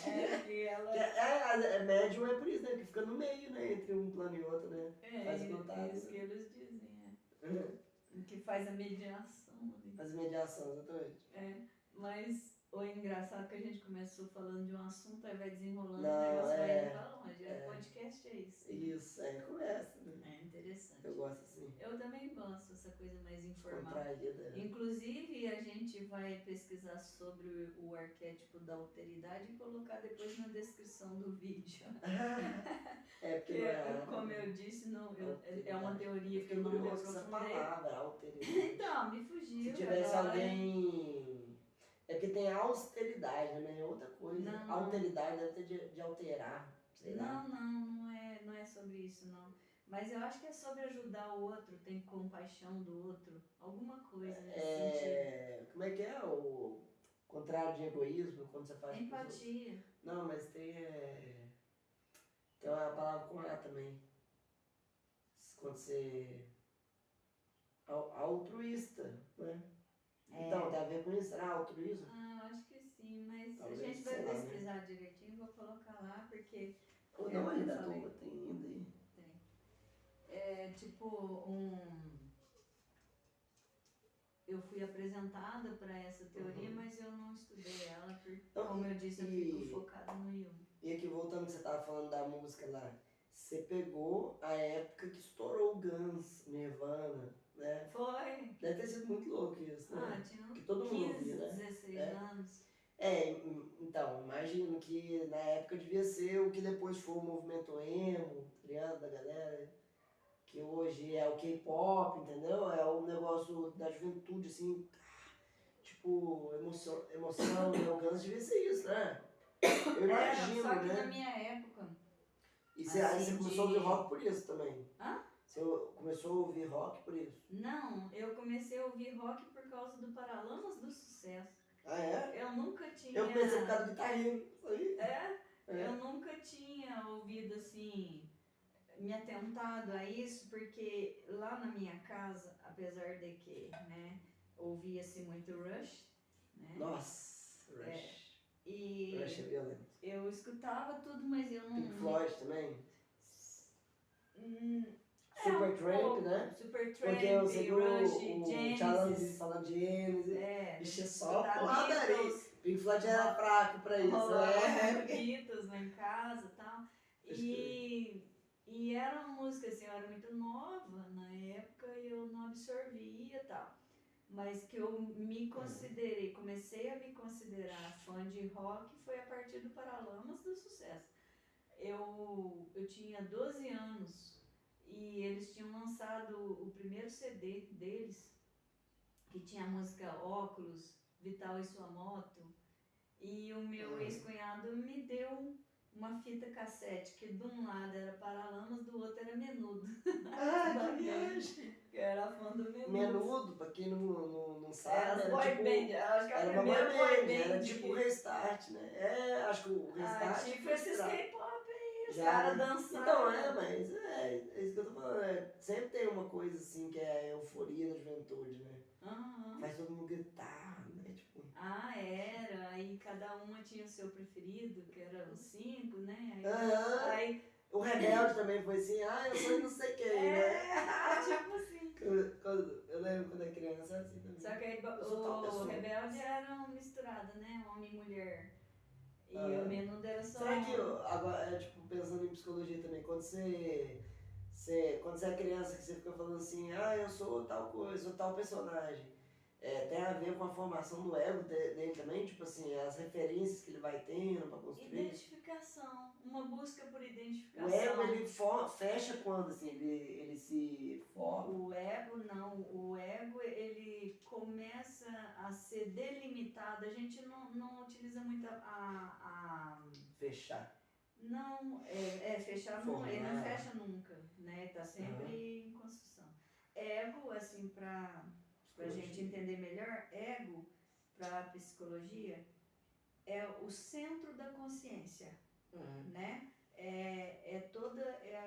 E ela... Médium é por isso, né? Que fica no meio, né? Entre um plano e outro, né? Faz É contato. isso Né? que eles dizem, Uhum. que faz a mediação ali. As mediações, exatamente. Mas o engraçado é que a gente começou falando de um assunto, aí vai desenrolando, o Não, negócio vai indo pra longe. Podcast é isso. Né? Isso, começa, né? É interessante. Eu gosto assim. Eu também gosto dessa coisa mais informal. Contraída. Inclusive, a gente vai pesquisar sobre o arquétipo da alteridade e colocar depois na descrição do vídeo. Porque como eu disse, é uma teoria que eu não me essa aprofundei. palavra, alteridade. Então, me fugiu. Se tivesse agora. alguém... É porque tem austeridade, né? É outra coisa. Não. Alteridade deve ter de alterar, sei lá. Não é sobre isso, não. Mas eu acho que é sobre ajudar o outro, ter compaixão do outro, alguma coisa nesse sentido. Como é que é o contrário de egoísmo, quando você faz... Empatia. Não, mas tem uma palavra com A também. Quando você... Altruísta, né? Então, tem a ver com isso? Será altruísmo? Eu acho que sim, mas talvez, a gente vai lá, pesquisar né? direitinho, vou colocar lá, porque... Ou não, ainda tem ainda aí. Tem. É tipo eu fui apresentada para essa teoria, mas eu não estudei ela, porque, como eu disse, eu fico focada no Jung. E aqui, voltando que você estava falando da música lá, você pegou a época que estourou o Guns, Nirvana, né? Foi. Deve ter sido muito louco isso, né? Tinha que todo 15, mundo ouvia, né? 16 anos. Então, imagino que na época devia ser o que depois foi o movimento emo, tá ligado? Da galera, que hoje é o K-pop, entendeu? É o negócio da juventude, assim, tipo, emoção, né? O Guns devia ser isso, né? Eu imagino, só que né? na minha época... E aí você começou a ouvir rock por isso também? Hã? Você começou a ouvir rock por isso? Não, eu comecei a ouvir rock por causa do Paralamas do Sucesso. Ah, é? Eu nunca tinha... Eu comecei por causa do guitarrinho, isso aí. Eu nunca tinha ouvido assim, me atentado a isso, porque lá na minha casa, apesar de que, né, ouvia-se muito Rush, né? Nossa, Rush. Rush é violento. Eu escutava tudo, mas eu não... Pink Floyd também? Supertramp, né? Supertramp, porque você viu Rush, o Genesis. Charles falando de Genesis. Bicho, só porradaria. Pink Floyd era fraco pra isso. Beatles lá em casa e tal. E era uma música assim, eu era muito nova na época e eu não absorvia e tal. Mas que eu me considerei, comecei a me considerar fã de rock foi a partir do Paralamas do Sucesso. Eu tinha 12 anos e eles tinham lançado o primeiro CD deles, que tinha a música Óculos, Vital e Sua Moto. E o meu ex-cunhado me deu uma fita cassete, que de um lado era Paralamas, do outro era Menudo. Que viagem! Que era fã do Menudo. Menudo, pra quem não sabe, era boy tipo, band, acho que era a uma boy primeira band, boy band. era tipo o Restart, né? Acho que o Restart... tipo esses K-pop aí, os já, caras dançando. Então, mas é isso que eu tô falando, sempre tem uma coisa assim que é a euforia da juventude, né? Faz todo mundo gritar, né? Tipo... era. Aí cada uma tinha o seu preferido, que era os 5, né? Aí, o Rebelde também foi assim, eu sou não sei quem, né? Tipo assim. Eu lembro quando era criança, era assim também. Só que aí o Rebelde era misturado, né? Homem e mulher. E o Menudo era só... Será que, agora, tipo, pensando em psicologia também, quando você é criança, que você fica falando assim, eu sou tal coisa, sou tal personagem, tem a ver com a formação do ego dele também, tipo assim, as referências que ele vai tendo pra construir? Identificação, uma busca por identificação. O ego, ele fecha quando, assim, ele se forma? O ego não, o ego ele começa a ser delimitado, a gente não utiliza muito a... Fechar. Não, fechar não, ele não fecha nunca, né? Tá sempre em construção. Ego, assim, pra gente entender melhor, ego, pra psicologia, é o centro da consciência, né? É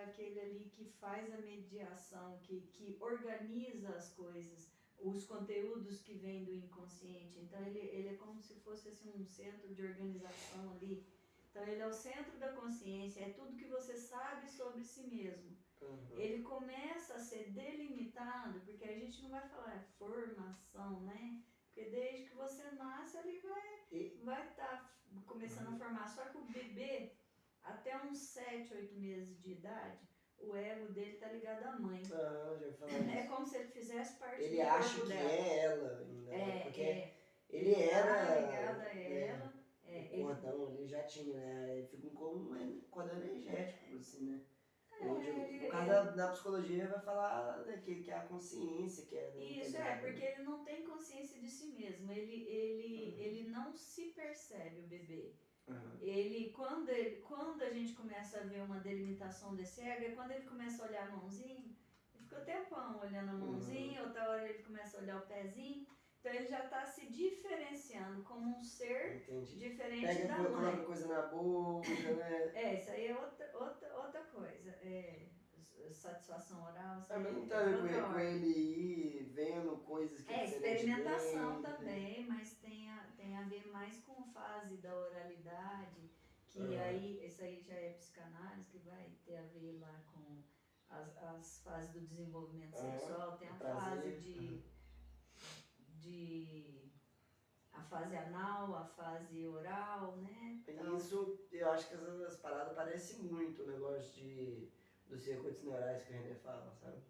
aquele ali que faz a mediação, que organiza as coisas. os conteúdos que vêm do inconsciente. Então ele é como se fosse assim, um centro de organização ali. Então ele é o centro da consciência, é tudo que você sabe sobre si mesmo. Ele começa a ser delimitado, porque a gente não vai falar formação, né? Porque desde que você nasce, ele vai estar começando a formar. Só que o bebê, até uns 7, 8 meses de idade, o ego dele tá ligado à mãe. Já falar É isso. como se ele fizesse parte Ele do acha corpo que dela. é ela ainda, né? Porque ele tá era, ligado a ela. o cordão ali já tinha, né? Ele fica como um cordão energético, assim, né? Onde, no caso da psicologia, vai falar, né, que é a consciência, que é, né, Isso integrada, porque né? ele não tem consciência de si mesmo. Ele não se percebe, o bebê. Quando a gente começa a ver uma delimitação desse ego, é quando ele começa a olhar a mãozinha, ele fica o tempão olhando a mãozinha, outra hora ele começa a olhar o pezinho, então ele já está se diferenciando como um ser diferente da mãe. Coloca coisa na boca, né? Isso aí é outra coisa. Satisfação oral, isso Mas aí não é tá a ver outra com ordem. ele ir vendo coisas que Experimentação diferentes dele, também, mas tem a ver mais com fase da oralidade, que aí, isso aí já é psicanálise, que vai ter a ver lá com as fases do desenvolvimento sexual, tem a fase a fase anal, a fase oral, né? E isso, eu acho que essas paradas parecem muito o negócio dos circuitos neurais que a René fala, sabe?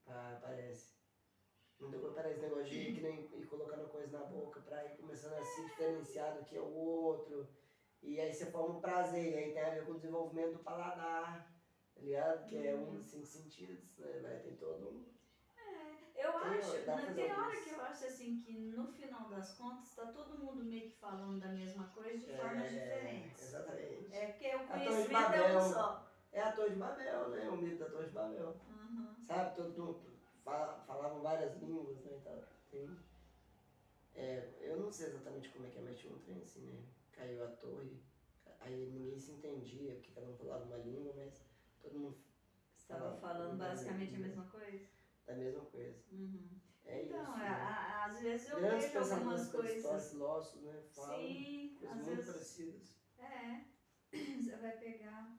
Parece. Muita coisa parece negócio de ir, que nem ir colocando coisa na boca pra ir começando a se diferenciar do que é o outro. E aí você forma um prazer, e aí tem a ver com o desenvolvimento do paladar, tá ligado? Que é um dos 5 sentidos, né? Tem todo um... Tem hora que eu acho assim que no final das contas tá todo mundo meio que falando da mesma coisa de formas diferentes. Exatamente. Porque o conhecimento é um só. É a Torre de Babel, né? O mito da Torre de Babel. Sabe? Todo mundo falavam várias línguas, né? Eu não sei exatamente como é que é, mas tinha um trem assim, né? Caiu a torre, aí ninguém se entendia, porque cada um falava uma língua, mas todo mundo estava falando basicamente a mesma coisa? Da mesma coisa. Então, isso. Né? às vezes eu Grandes vejo algumas coisas. Filósofos, né? Falam Sim, coisas às muito vezes. parecidas. Você vai pegar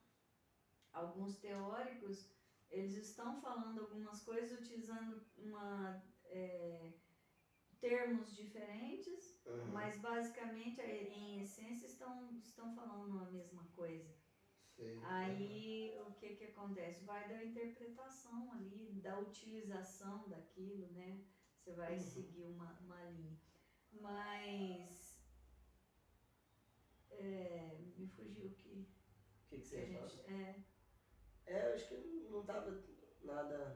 alguns teóricos, eles estão falando algumas coisas utilizando termos diferentes, mas basicamente, em essência, estão falando a mesma coisa. Sim. Aí, o que acontece? Vai da interpretação ali, da utilização daquilo, né? Você vai seguir uma linha. Mas, me fugiu o que... O que você ia falar? Eu acho que não tava nada...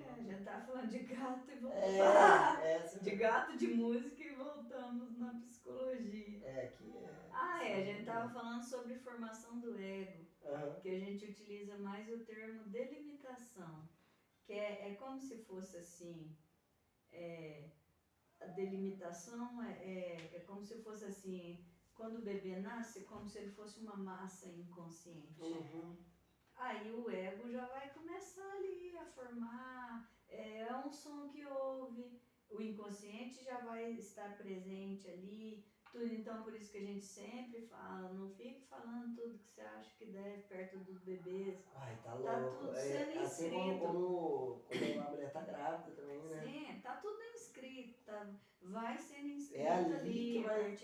A gente tava falando de gato e voltamos. De gato, de música e voltamos na psicologia. A gente tava falando sobre formação do ego, que a gente utiliza mais o termo delimitação, que é como se fosse assim, a delimitação é como se fosse assim, quando o bebê nasce, como se ele fosse uma massa inconsciente. Aí o ego já vai começar ali a formar, é um som que ouve, o inconsciente já vai estar presente ali, tudo. Então por isso que a gente sempre fala, não fique falando tudo que você acha que deve perto dos bebês. Tá louco. Tá tudo sendo inscrito. Assim como a mulher tá grávida também, né? Sim, tá tudo inscrito, vai sendo inscrito ali que vai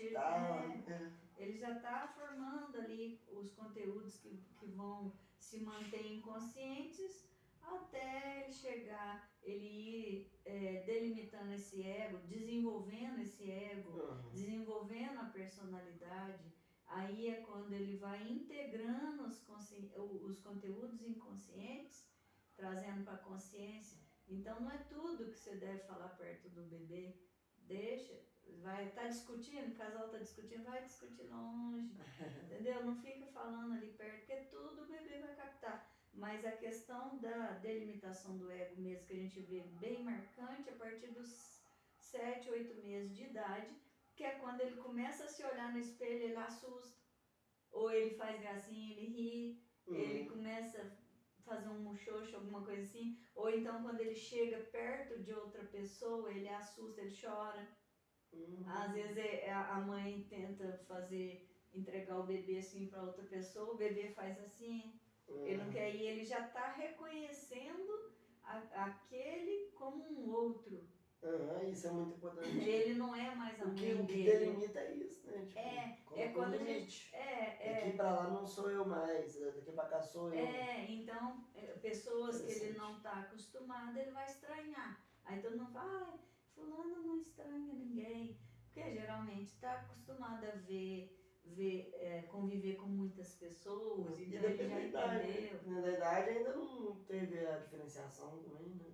ele já está formando ali os conteúdos que vão se manter inconscientes até ele chegar, ele ir delimitando esse ego, desenvolvendo esse ego, desenvolvendo a personalidade. Aí é quando ele vai integrando os conteúdos inconscientes, trazendo para a consciência. Então não é tudo que você deve falar perto do bebê. Deixa, vai estar discutindo, o casal está discutindo, vai discutir longe, entendeu? Não fica falando ali perto, porque tudo o bebê vai captar. Mas a questão da delimitação do ego mesmo, que a gente vê bem marcante a partir dos 7, 8 meses de idade, que é quando ele começa a se olhar no espelho, ele assusta, ou ele faz gracinha, ele ri, ele começa a fazer um muxoxo, alguma coisa assim. Ou então quando ele chega perto de outra pessoa, ele assusta, ele chora. Às vezes a mãe tenta entregar o bebê assim para outra pessoa, o bebê faz assim, ele não quer ir, ele já está reconhecendo aquele como um outro. Isso é muito importante. Ele não é mais a mãe dele. O que delimita é isso, né? Tipo, É quando a limite. gente... Daqui pra lá não sou eu mais, daqui pra cá sou eu. Então, pessoas que ele não está acostumado, ele vai estranhar. Aí todo mundo fala, fulano não estranha ninguém. Porque geralmente está acostumado a conviver com muitas pessoas, então ele já entendeu. Na idade ainda não teve a diferenciação também, né?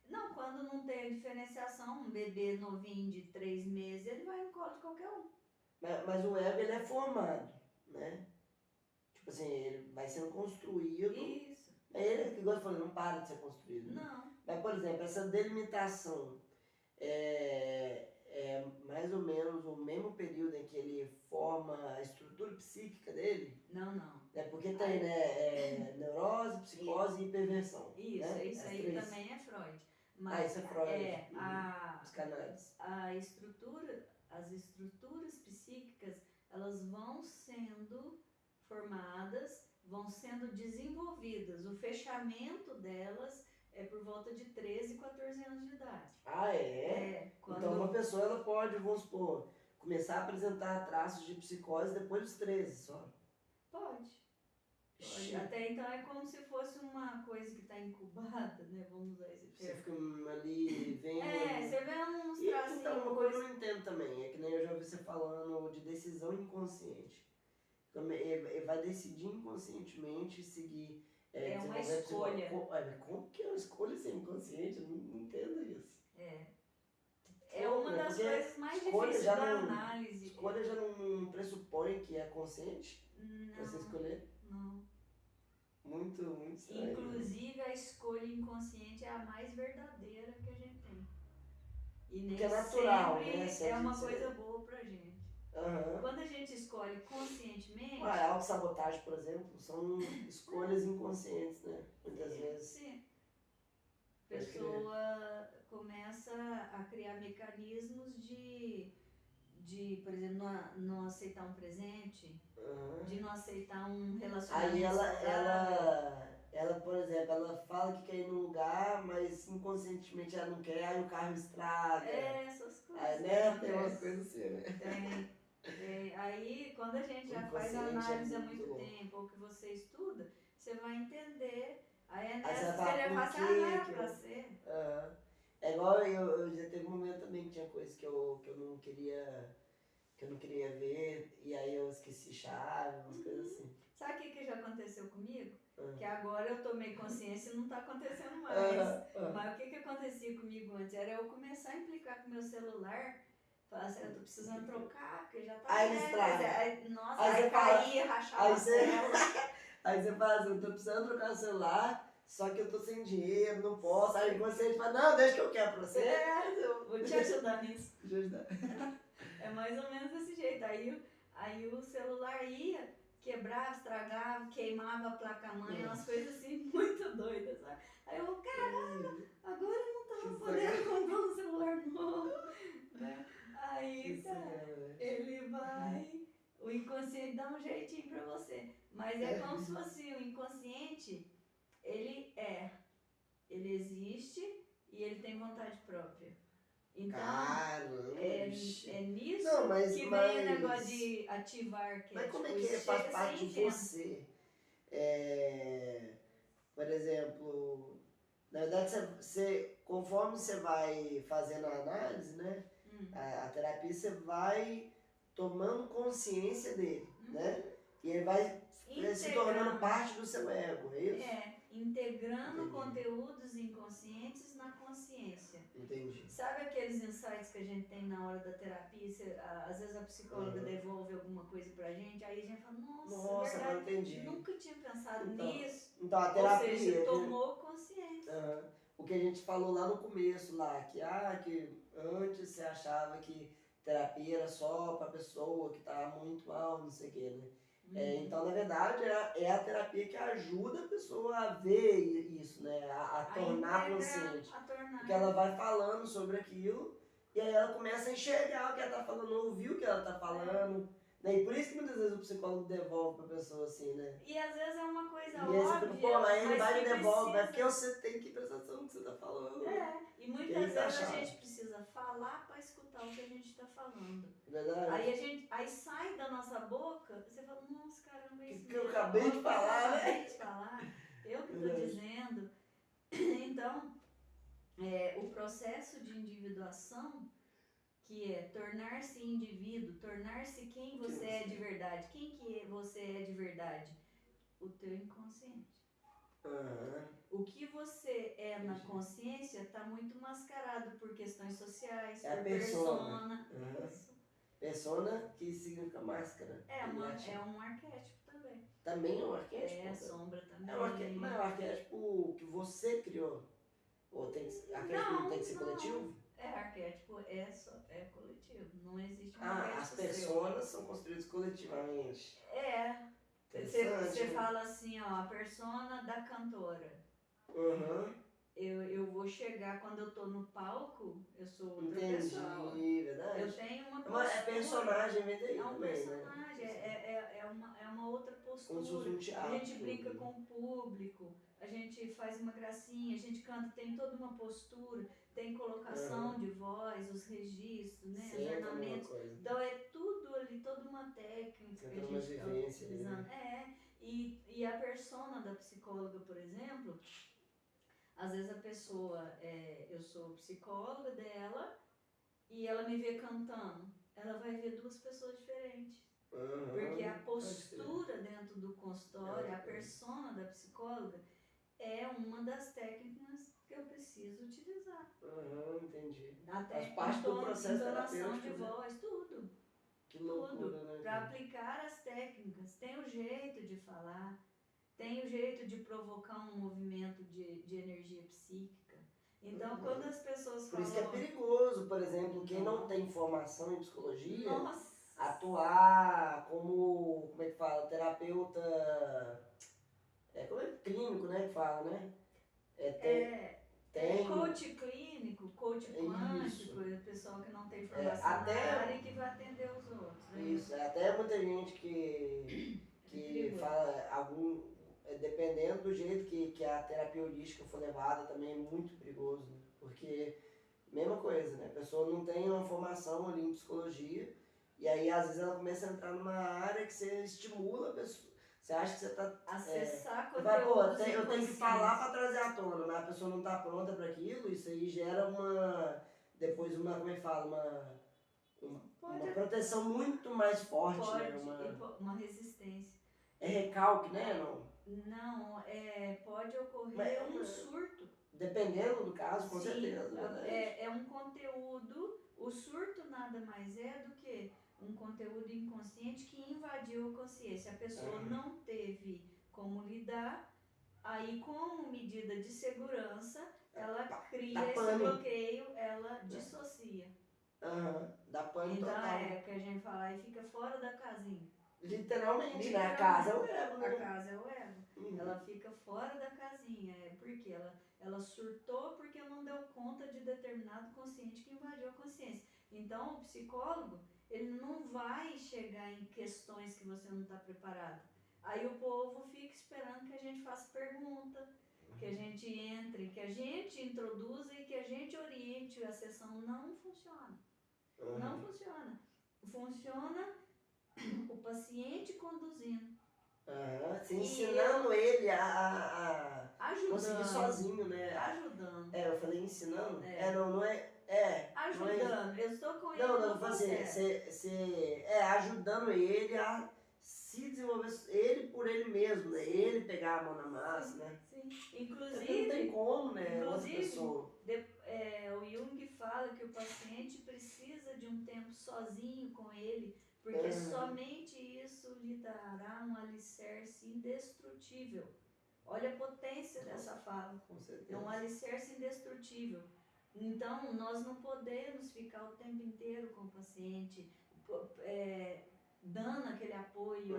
Não, quando não tem a diferenciação, um bebê novinho de 3 meses, ele vai no colo de qualquer um. Mas o ego, ele é formado, né? Tipo assim, ele vai sendo construído. Isso. Ele, que gosta de falar, não para de ser construído. Não. Né? Mas, por exemplo, essa delimitação é mais ou menos o mesmo período em que ele forma a estrutura psíquica dele? Não. É porque tem, neurose, psicose e perversão. Isso, né? isso aí três. também é Freud. Mas isso é Freud. Os canais. As estruturas psíquicas, elas vão sendo formadas, vão sendo desenvolvidas. O fechamento delas é por volta de 13, 14 anos de idade. Então uma pessoa ela pode, vamos supor, começar a apresentar traços de psicose depois dos 13 só. Pode. Até então é como se fosse uma coisa que está incubada, né? Vamos usar esse termo. Você fica ali vendo. Você vê uns tracinhos. Então, uma coisa que eu não entendo também, é que nem eu já ouvi você falando de decisão inconsciente. Ele vai decidir inconscientemente seguir. Uma escolha. Como que é uma escolha ser inconsciente? Eu não entendo isso. É uma das coisas mais difíceis da análise. Escolha já não pressupõe que é consciente? Não. Você escolher? Não. Muito estranho. Inclusive, a escolha inconsciente é a mais verdadeira que a gente tem. E nem porque é natural, sempre é uma coisa boa pra gente. Uhum. Quando a gente escolhe conscientemente... A autossabotagem, por exemplo, são escolhas inconscientes, né? Muitas vezes. Sim. A pessoa começa a criar mecanismos de por exemplo, não aceitar um presente, de não aceitar um relacionamento. Aí ela, por exemplo, ela fala que quer ir num lugar, mas inconscientemente ela não quer, aí o carro estraga. Essas coisas. Aí, né? Tem umas coisas assim, né? Tem. Aí, quando a gente já faz a análise há muito tempo, ou que você estuda, você vai entender. Aí é nessa que você já passa, não era pra ser. É igual eu já teve um momento também que tinha coisas que eu não queria ver, e aí eu esqueci chave, umas coisas assim. Sabe o que já aconteceu comigo? Que agora eu tomei consciência e não está acontecendo mais. Mas o que acontecia comigo antes? Era eu começar a implicar com o meu celular, falar assim, eu tô precisando trocar, porque já tá velho. Nossa, aí caía, rachava a tela. Aí você fala assim, eu tô precisando trocar o celular, só que eu tô sem dinheiro, não posso. Aí você fala, não, deixa que eu quero pra você. Eu vou te ajudar nisso. Deixa eu ajudar. É mais ou menos desse jeito. Aí o celular ia, quebrava, estragava, queimava a placa-mãe, umas coisas assim muito doidas, sabe? Aí eu, caramba, agora eu não tava podendo comprar um celular novo, né? Aí ele vai, o inconsciente dá um jeitinho pra você. Mas é como se fosse o inconsciente, ele existe e ele tem vontade própria. Então, é nisso que vem o negócio de ativar arquétipos. Mas como é que faz parte de você? Por exemplo, na verdade, conforme você vai fazendo a análise, né? A terapia, você vai tomando consciência dele, né? E ele vai se tornando parte do seu ego, é isso? Integrando conteúdos inconscientes na consciência. Entendi. Sabe aqueles insights que a gente tem na hora da terapia? Às vezes a psicóloga devolve alguma coisa pra gente, aí a gente fala, nossa, agora entendi. Nunca tinha pensado nisso. Então a terapia... Ou seja, tomou consciência. O que a gente falou lá no começo, que antes você achava que terapia era só pra pessoa que tá muito mal, não sei o quê, né? Então, na verdade, é a terapia que ajuda a pessoa a ver isso, né? A tornar consciente. A tornar. Porque ela vai falando sobre aquilo e aí ela começa a enxergar o que ela tá falando, ouvir o que ela tá falando. Né? E por isso que muitas vezes o psicólogo devolve pra pessoa assim, né? E às vezes é uma coisa E aí você óbvia, fica, pô, mas ele vai e me devolve, precisa... é porque você tem que prestar atenção no que você tá falando. E muitas vezes a gente precisa falar para escutar o que a gente está falando. Verdade. Aí sai da nossa boca, você fala, nossa, caramba, isso que eu acabei de falar, né? Acabei de falar, eu que estou dizendo. Então, o processo de individuação, que é tornar-se indivíduo, tornar-se quem você é de verdade. Quem que você é de verdade? O teu inconsciente. O que você é na consciência está muito mascarado por questões sociais, por persona. Persona que significa máscara. É um arquétipo também. Também é um arquétipo? É, sombra também. Mas é um arquétipo que você criou? Ou arquétipo não tem que ser coletivo? Arquétipo é coletivo, não existe um arquétipo. As personas são construídas coletivamente. Você fala assim, ó, a persona da cantora. Eu vou chegar, quando eu tô no palco, eu sou outra pessoa. Verdade. Eu tenho uma postura. É personagem, vem daí É um também, personagem, né? é uma outra postura. Como se fosse um teatro. A gente brinca com o público, a gente faz uma gracinha, a gente canta, tem toda uma postura, tem colocação de voz, os registros, né? Os ornamentos. Então é tudo ali, toda uma técnica que a gente está utilizando. E a persona da psicóloga, por exemplo, às vezes a pessoa, eu sou psicóloga dela e ela me vê cantando, ela vai ver duas pessoas diferentes. Porque a postura dentro do consultório, a persona da psicóloga, é uma das técnicas que eu preciso utilizar. Entendi. Até faz parte do processo entonação de terapêutico, voz, tudo. Que loucura, né? Para aplicar as técnicas, tem o jeito de falar, tem o jeito de provocar um movimento de energia psíquica. Então, quando as pessoas falam... Por isso que é perigoso, por exemplo, quem não tem formação em psicologia, Nossa. atuar como é que fala, terapeuta, como é clínico, né, que fala, né? Coach clínico, coach quântico, o pessoal que não tem formação na área e que vai atender os outros. Né? Isso, até muita gente que fala dependendo do jeito que a terapia holística for levada, também é muito perigoso, né? Porque, mesma coisa, né? A pessoa não tem uma formação ali em psicologia, e aí às vezes ela começa a entrar numa área que você estimula a pessoa. Você acha que você está... Acessar conteúdos eu tenho que falar para trazer à tona, mas a pessoa não está pronta para aquilo, isso aí gera depois como é que fala, uma proteção muito mais forte, né? Uma resistência. É recalque, né? Não, pode ocorrer um surto. Dependendo do caso, com certeza. É um conteúdo, o surto nada mais é do que um conteúdo inconsciente que invadiu a consciência. A pessoa não teve como lidar, aí como medida de segurança, ela cria esse bloqueio, ela dissocia. Dá pânico então total. É que a gente fala e fica fora da casinha. Literalmente, né? A casa é o ego, né? A casa é o ego. Ela fica fora da casinha, porque ela surtou porque não deu conta de determinado consciente que invadiu a consciência. Então, o psicólogo, ele não vai chegar em questões que você não está preparado. Aí o povo fica esperando que a gente faça pergunta, que a gente entre, que a gente introduza e que a gente oriente a sessão. Não funciona. Não funciona. Funciona o paciente conduzindo. Ensinando ele a conseguir sozinho, né? Ajudando. Eu falei ensinando? Não é... Ajudando. Eu estou com ele no processo. Ajudando ele a se desenvolver, ele por ele mesmo, né? Ele pegar a mão na massa, né? Sim. Inclusive... Não tem como, né? Outra pessoa. O Jung fala que o paciente precisa de um tempo sozinho com ele, porque somente isso lhe dará um alicerce indestrutível. Olha a potência dessa fala. Com certeza. É um alicerce indestrutível. Então, nós não podemos ficar o tempo inteiro com o paciente, dando aquele apoio,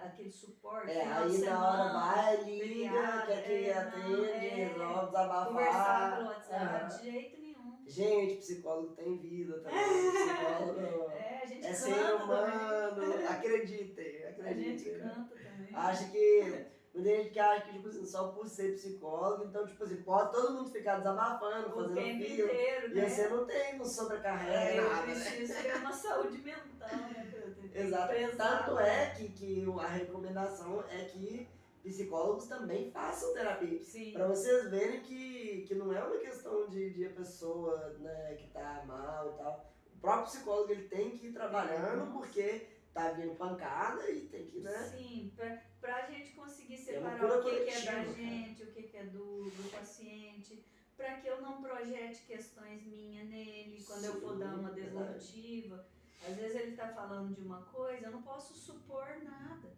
aquele suporte, É, final de aí na hora semana, vai, liga, feriado, quer que atende, resolve conversar pelo desabafar. WhatsApp, de jeito nenhum. Gente, psicólogo tem vida também, psicólogo A gente é ser canta humano, também. acreditem, A gente acreditem. canta também. Acho que muita gente que acha que, tipo assim, só por ser psicólogo, então, tipo assim, pode todo mundo ficar desabafando, O fazendo tempo fila. inteiro, E né? você não tem, não sobrecarrega Eu nada, né? preciso ter uma saúde mental, né? Exato. Prezar, Tanto né? é que a recomendação é que psicólogos também façam terapia. Sim. Para vocês verem que não é uma questão de a pessoa, né, que tá mal e tal. O próprio psicólogo ele tem que ir trabalhando porque tá vindo pancada e tem que, né? Sim, pra gente conseguir É uma separar cura o que é da coletiva, cara. gente, o que é do paciente, para que eu não projete questões minhas nele quando eu for dar uma Sim, devolutiva. Às vezes ele está falando de uma coisa, eu não posso supor nada.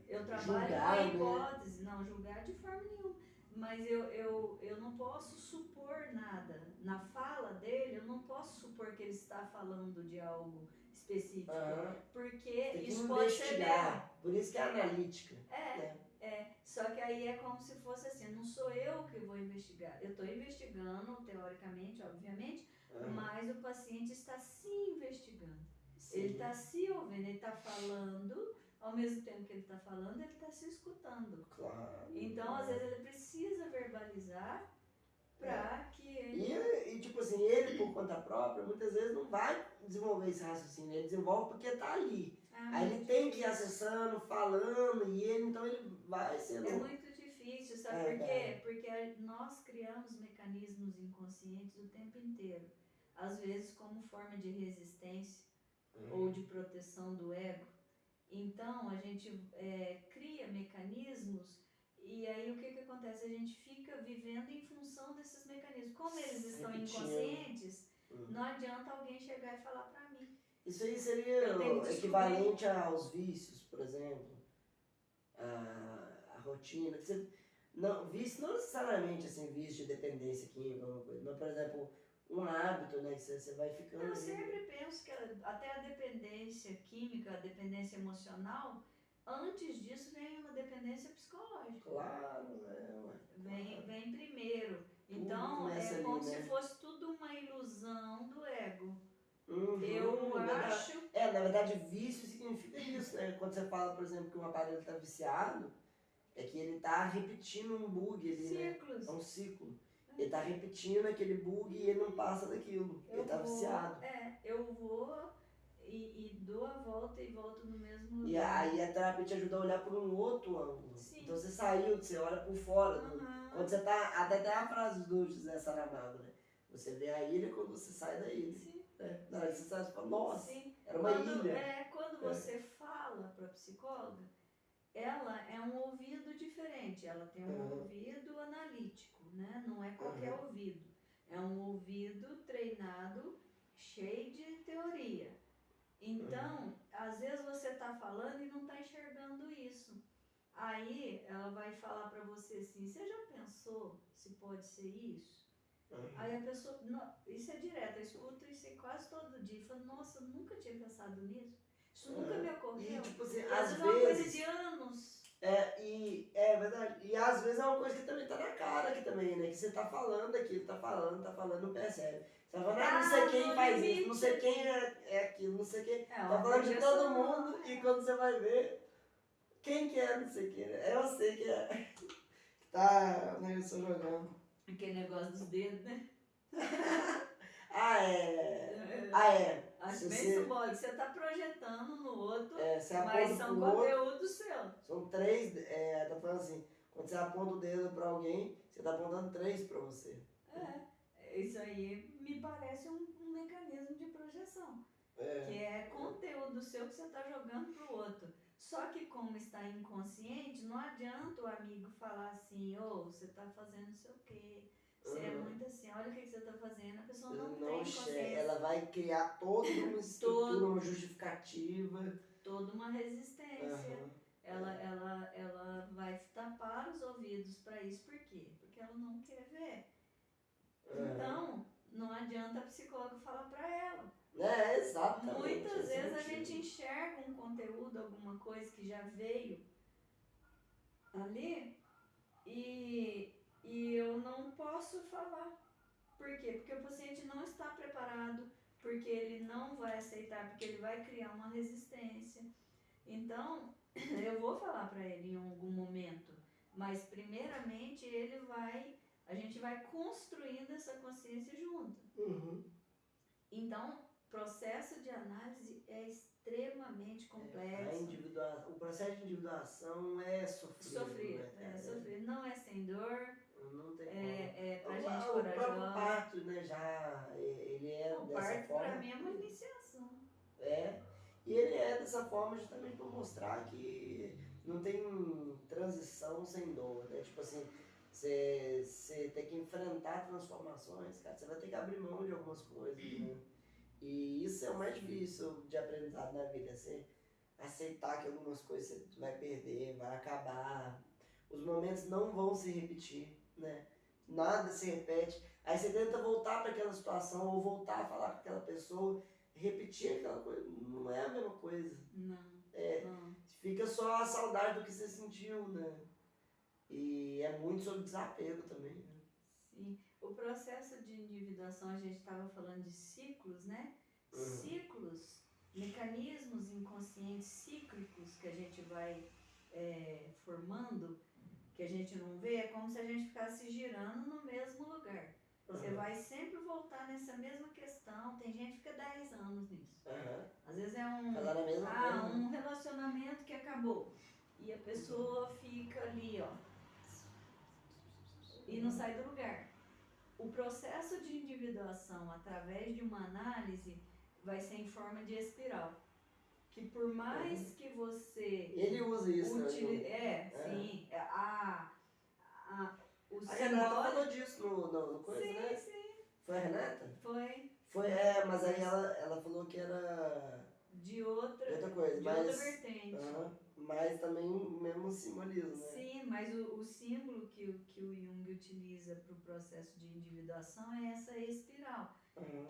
Eu trabalho Julgar, com a né? hipótese, não julgar de forma nenhuma. Mas eu não posso supor nada. Na fala dele, eu não posso supor que ele está falando de algo específico. Porque Tem que isso pode ser dele. investigar. Por isso que é analítica. Só que aí é como se fosse assim, não sou eu que vou investigar. Eu estou investigando, teoricamente, obviamente, mas o paciente está se investigando. Sim. Ele está se ouvindo, ele está falando, ao mesmo tempo que ele está falando, ele está se escutando. Claro. Então, às vezes, ele precisa verbalizar para que ele... E, tipo assim, ele por conta própria, muitas vezes não vai desenvolver esse raciocínio. Ele desenvolve porque tá ali. Aí ele tem que ir acessando, falando, e ele, então ele vai sendo... É muito difícil, sabe por quê? Porque nós criamos mecanismos inconscientes o tempo inteiro. Às vezes como forma de resistência ou de proteção do ego. Então, a gente cria mecanismos e aí o que acontece? A gente fica vivendo em função desses mecanismos. Como eles estão inconscientes, não adianta alguém chegar e falar para mim. Isso aí seria equivalente aos vícios, por exemplo, a rotina. Que você, não, vício não necessariamente assim, vício de dependência química, alguma coisa, mas, por exemplo, um hábito, né, que você vai ficando... Eu sempre penso que até a dependência química, a dependência emocional, antes disso vem uma dependência psicológica. Claro, Vem primeiro. Então, é como se fosse tudo uma ilusão do ego. Eu acho... na verdade, vício significa isso, né? Quando você fala, por exemplo, que um aparelho está viciado, é que ele está repetindo um bug ali, Ciclos. Né? É um ciclo. Ele está repetindo aquele bug e ele não passa daquilo. Ele está viciado. Eu vou e dou a volta e volto no mesmo lugar. E aí a terapia te ajuda a olhar por um outro ângulo. Sim. Então você saiu, você olha por fora. Quando você tá... Até tem a frase do José Saramago, né? Você vê a ilha quando você sai da ilha. Sim. Na hora que você sai, você fala, nossa, Sim. era uma ilha. Quando você fala para a psicóloga, ela é um ouvido diferente. Ela tem um ouvido analítico, né? Não é qualquer ouvido. É um ouvido treinado, cheio de teoria. Então, às vezes você está falando e não está enxergando isso. Aí ela vai falar para você assim, você já pensou se pode ser isso? Aí a pessoa, não, isso é direto, eu escuto isso quase todo dia. Eu falo, nossa, eu nunca tinha pensado nisso. Isso nunca me ocorreu. E tipo assim, às vezes é uma coisa de anos. É verdade. E às vezes é uma coisa que também tá na cara aqui também, né? Que você tá falando aquilo, tá falando, não percebe. Você tá falando, não sei quem faz isso, não sei quem é aquilo, não sei quem. Tá falando de todo mundo e quando você vai ver, quem que é, não sei quem. Eu sei que é. Tá, né, eu estou jogando. Aquele negócio dos dedos, né? Acho bem simbólico. Você tá projetando no outro, mas são conteúdos seus. São 3, tá falando assim, quando você aponta o dedo pra alguém, você tá apontando 3 pra você. Isso aí me parece um mecanismo de projeção. Que é conteúdo seu que você tá jogando pro outro. Só que como está inconsciente, não adianta o amigo falar assim, você tá fazendo não sei o quê. Você é muito assim, olha o que você está fazendo, a pessoa não tem consciência. Ela vai criar toda uma estrutura, uma justificativa. Toda uma resistência. Ela vai tapar os ouvidos para isso, por quê? Porque ela não quer ver. Então, não adianta a psicóloga falar para ela. Exatamente. Muitas esse é o vezes a motivo. gente enxerga um conteúdo, alguma coisa que já veio ali e eu não posso falar. Por quê? Porque o paciente não está preparado, porque ele não vai aceitar, porque ele vai criar uma resistência. Então, eu vou falar para ele em algum momento, mas primeiramente a gente vai construindo essa consciência junto. Uhum. Então, processo de análise é extremamente complexo. O processo de individuação é sofrido, Sofrido, né? sofrido. Não é sem dor, Não tem como. é pra gente O próprio corajosa. parto, né, ele é O dessa parto forma. pra mim é uma iniciação. E ele é dessa forma justamente para mostrar que não tem transição sem dor, né? Tipo assim, você tem que enfrentar transformações, cara, você vai ter que abrir mão de algumas coisas, né? E isso é o mais difícil de aprendizado na vida, você aceitar que algumas coisas você vai perder, vai acabar, os momentos não vão se repetir, né? Nada se repete. Aí você tenta voltar para aquela situação ou voltar a falar com aquela pessoa, repetir aquela coisa, não é a mesma coisa. Não. Fica só a saudade do que você sentiu, né? E é muito sobre desapego também, né? Sim. O processo de individuação, a gente estava falando de ciclos, né? Ciclos, mecanismos inconscientes cíclicos que a gente vai formando, que a gente não vê, é como se a gente ficasse girando no mesmo lugar. Você vai sempre voltar nessa mesma questão. Tem gente que fica 10 anos nisso. Às vezes é Falar a mesma coisa. um relacionamento que acabou. E a pessoa fica ali, ó. E não sai do lugar. O processo de individuação através de uma análise vai ser em forma de espiral. Que por mais que você... Ele usa isso, né? Sim. A Renata falou disso no coisa, sim, né? Sim. Foi a Renata? Foi, mas aí ela falou que era... De outra coisa, outra vertente. Mas também o mesmo simbolismo, né? Sim, mas o símbolo que o Jung utiliza para o processo de individuação é essa espiral.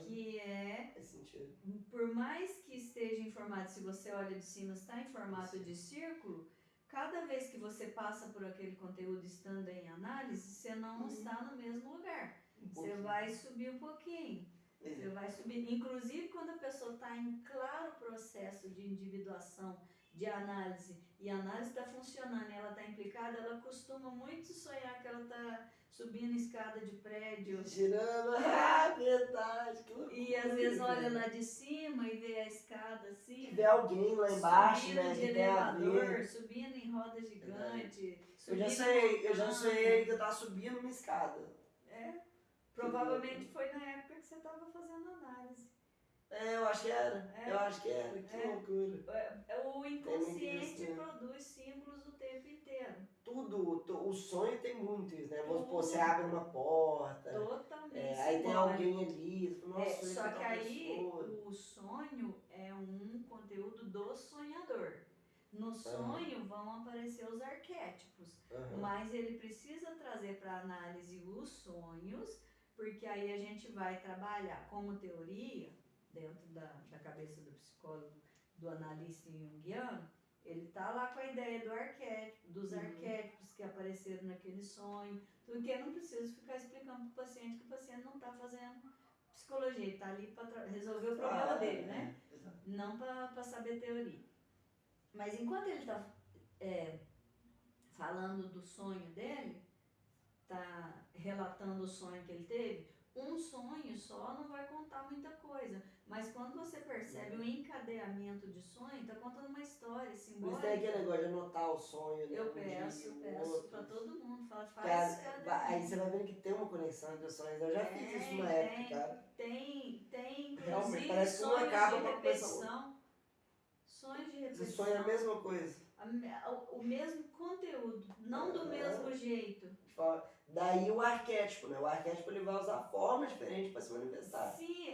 Que é, faz sentido. Por mais que esteja em formato, se você olha de cima, está em formato de círculo, cada vez que você passa por aquele conteúdo estando em análise, você não está no mesmo lugar. Você vai subir um pouquinho. Você vai subir. Inclusive, quando a pessoa está em claro processo de individuação, de análise, e a análise está funcionando e ela está implicada, ela costuma muito sonhar que ela está subindo escada de prédio. Girando, verdade, que loucura. E às vezes olha lá de cima e vê a escada assim. E vê alguém lá embaixo, subindo né? de elevador, subindo em roda gigante. Eu já sonhei que eu tava subindo uma escada. Provavelmente foi na época que você estava fazendo análise. Eu acho que era. Que loucura. O inconsciente produz símbolos o tempo inteiro. Tudo, o sonho tem muito isso, né? Vamos supor, você abre uma porta. Totalmente. Aí tem alguém ali. Nossa, só que aí o sonho é um conteúdo do sonhador. No sonho vão aparecer os arquétipos, mas ele precisa trazer para análise os sonhos, porque aí a gente vai trabalhar como teoria, dentro da cabeça do psicólogo, do analista junguiano, ele está lá com a ideia do arquétipo, dos arquétipos que apareceram naquele sonho, porque não precisa ficar explicando para o paciente que o paciente não está fazendo psicologia, ele está ali para resolver o problema dele, né? Não para saber teoria. Mas enquanto ele está falando do sonho dele, está relatando o sonho que ele teve, um sonho só não vai contar muita coisa. Mas quando você percebe um encadeamento de sonho, está contando uma história simbólica. Mas tem aquele negócio de anotar o sonho, né? Eu peço para todo mundo, faz aí você vai vendo que tem uma conexão entre os sonhos. Eu já fiz isso uma época, cara. Tem Realmente, inclusive parece que sonhos acaba de pra repetição. Sonhos de repetição. Você sonha a mesma coisa. O mesmo conteúdo, não do mesmo jeito. Daí o arquétipo, né? O arquétipo ele vai usar formas diferentes para se manifestar. Sim,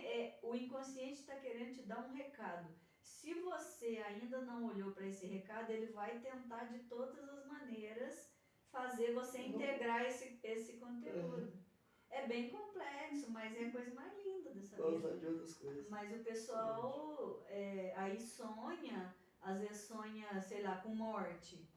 o inconsciente está querendo te dar um recado. Se você ainda não olhou para esse recado, ele vai tentar de todas as maneiras fazer você integrar esse conteúdo. É bem complexo, mas mas é a coisa mais linda dessa vida. Gostar de outras coisas. Mas o pessoal aí sonha, às vezes sonha, sei lá, com morte.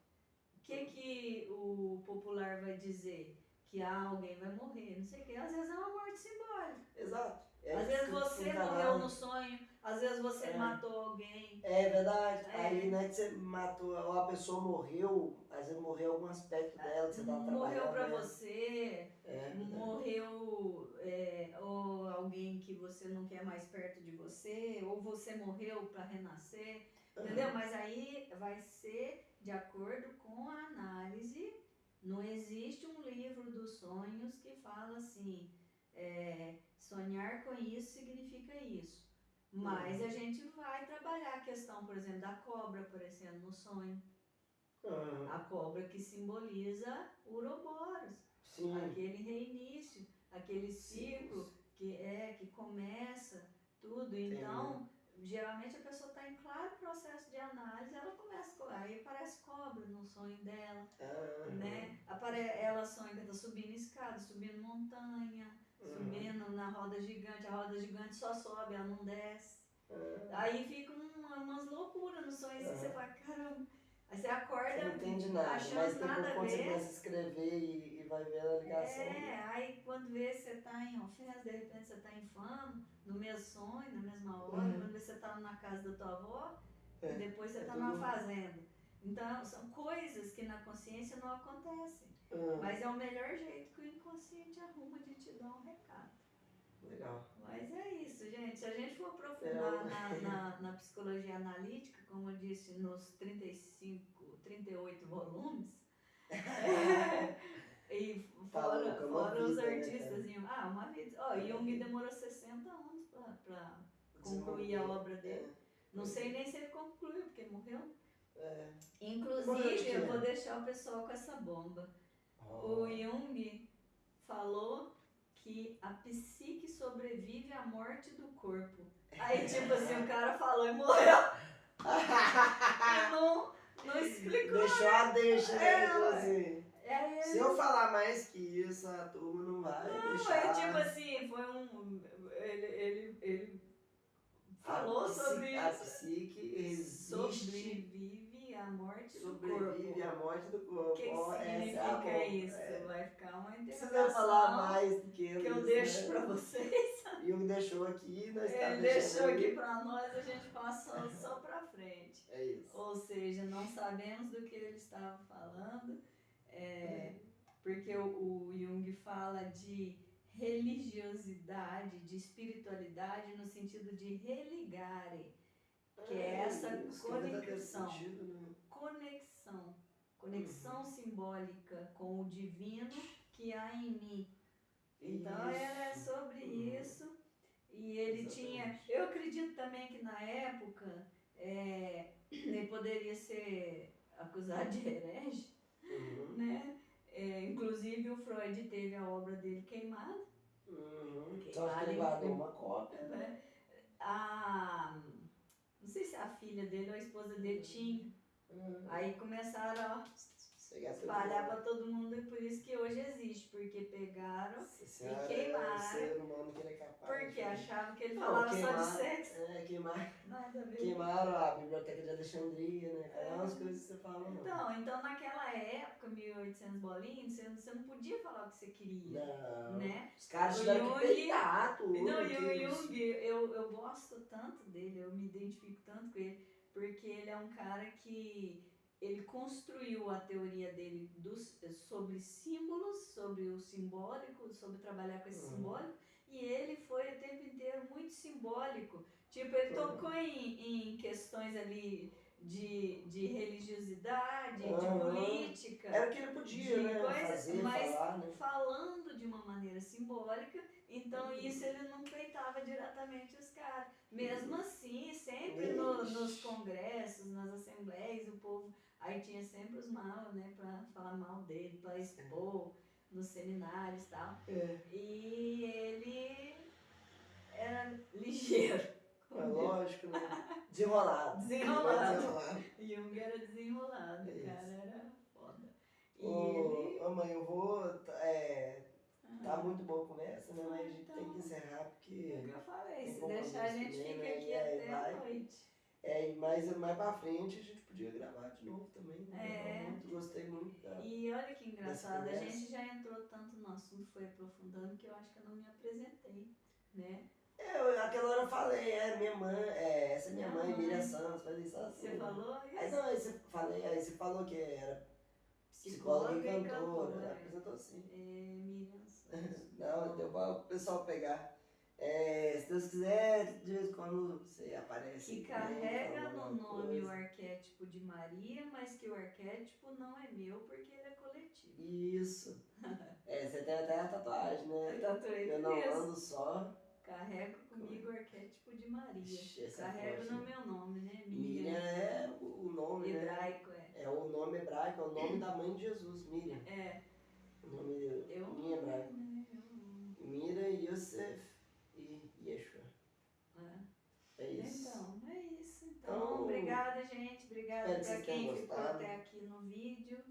O que o popular vai dizer? Que alguém vai morrer, não sei o que. Às vezes é uma morte simbólica. Exato. Às vezes você morreu no sonho, às vezes você matou alguém. É verdade. Aí não é que você matou, ou a pessoa morreu, às vezes morreu algum aspecto dela que você estava trabalhando. Morreu pra você, morreu ou alguém que você não quer mais perto de você, ou você morreu pra renascer, entendeu? Mas aí vai ser de acordo com a análise. Não existe um livro dos sonhos que fala assim, sonhar com isso significa isso. Mas a gente vai trabalhar a questão, por exemplo, da cobra aparecendo no sonho. A cobra que simboliza o Ouroboros, aquele reinício, aquele ciclo que começa tudo. Então, geralmente a pessoa está em claro processo de análise, ela começa, aí aparece cobra no sonho dela, né? Ela sonha que está subindo escada, subindo montanha, subindo na roda gigante, a roda gigante só sobe, ela não desce. Aí fica umas loucuras no sonho, assim, você fala, caramba. Aí você acorda, você não entende nada, achando mas nada depois a quando você ver. começa a escrever e vai ver a ligação. Aí quando vê você está em ofensa, de repente você está em fama, no mesmo sonho, na mesma hora, quando vê você está na casa da tua avó, e depois você está numa fazenda. Então são coisas que na consciência não acontecem. Mas é o melhor jeito que o inconsciente arruma de te dar um recado. Legal. Mas é isso, gente. Se a gente for aprofundar na psicologia analítica, como eu disse, nos 38 volumes, e fora os artistas, uma vida. Jung demorou 60 anos para concluir a obra dele. Não sei nem se ele concluiu, porque ele morreu. Inclusive, eu vou deixar o pessoal com essa bomba. O Jung falou que a psique sobrevive à morte do corpo. Aí, tipo assim, o cara falou e morreu. E não explicou. Deixou a deixa, né? Tipo assim. Se eu falar mais que isso, a turma não vai deixar. Não, tipo assim, foi ele falou sobre isso. A psique resiste. Sobrevive à morte do corpo. Sobrevive à morte do corpo. O que significa isso? Vai ficar uma interpretação. Precisa falar mais do que eu deixo pra vocês. Jung deixou aqui, nós Ele deixou aqui pra nós, a gente passou só pra frente. É isso. Ou seja, não sabemos do que ele estava falando, porque o Jung fala de religiosidade, de espiritualidade no sentido de religare, que é essa conexão. Conexão simbólica com o divino que há em mim. Então é sobre isso. E ele tinha. Eu acredito também que na época ele poderia ser acusado de herege, né? Inclusive o Freud teve a obra dele queimada. Só que ele guardou uma cópia. Né? Não sei se a filha dele ou a esposa dele tinha. Aí começaram a espalhar para todo mundo, e por isso que hoje existe, porque pegaram e queimaram. Ser humano que ele é capaz. Porque achavam que ele falava só de sexo. Nada a ver. Queimaram a biblioteca de Alexandria, né? É umas coisas que você fala, não. Então naquela época, 1800 bolinhas, você não podia falar o que você queria. Não. Né? Os caras tiveram que peitar tudo. Não, e o Jung, eu gosto tanto dele, eu me identifico tanto com ele, porque ele é um cara que ele construiu a teoria dele sobre símbolos, sobre o simbólico, sobre trabalhar com esse simbólico, e ele foi o tempo inteiro muito simbólico. Tipo, ele tocou em questões ali de religiosidade, de política. Era o que ele podia, né? Fazer, mas falar, né? falando de uma maneira simbólica, então isso ele não peitava diretamente os caras. Mesmo assim, sempre nos congressos, nas assembleias, o povo, aí tinha sempre os mal, né, pra falar mal dele, pra expor nos seminários e tal. E ele era ligeiro. Lógico, né? Desenrolado. Jung era desenrolado, o cara era foda. Ô mãe, eu vou... Tá muito boa a conversa, né? Mas a gente tem que encerrar porque É o que eu falei, tem se compromisso deixar a gente também, fica né? aqui E aí até a vai. noite. E mais pra frente a gente podia gravar de novo também, né? Legal É, muito, gostei muito e olha que dessa engraçado, a conversa. gente já entrou tanto no assunto, foi aprofundando, que eu acho que eu não me apresentei, né? Aquela hora eu falei, minha mãe, essa é minha mãe, Miriam Santos, falei só assim. Você falou Aí isso? não, aí você falou que era psicóloga Psicóloga e e cantora. apresentou assim. Miriam Santos. Não, deu para o pessoal pegar. Se Deus quiser, de vez em quando você aparece. Que aqui também, carrega falando no alguma nome o coisa. arquétipo de Maria, mas que o arquétipo não é meu porque ele é coletivo. Isso. Você tem até a tatuagem, né? Eu tatuei Eu não mesmo. ando só. Carrego comigo o arquétipo de Maria. Ixi, essa Carrego forte, no né? meu nome, né? Miriam é o nome, Hebraico, né? É o nome hebraico, é o nome da mãe de Jesus, Miriam. É. O nome Eu em hebraico. né? Eu Miriam, Yosef e Yeshua. É isso. Então, é isso. Então, Então, obrigada, gente. Obrigada espero que para vocês tenham quem ficou gostado. até aqui no vídeo.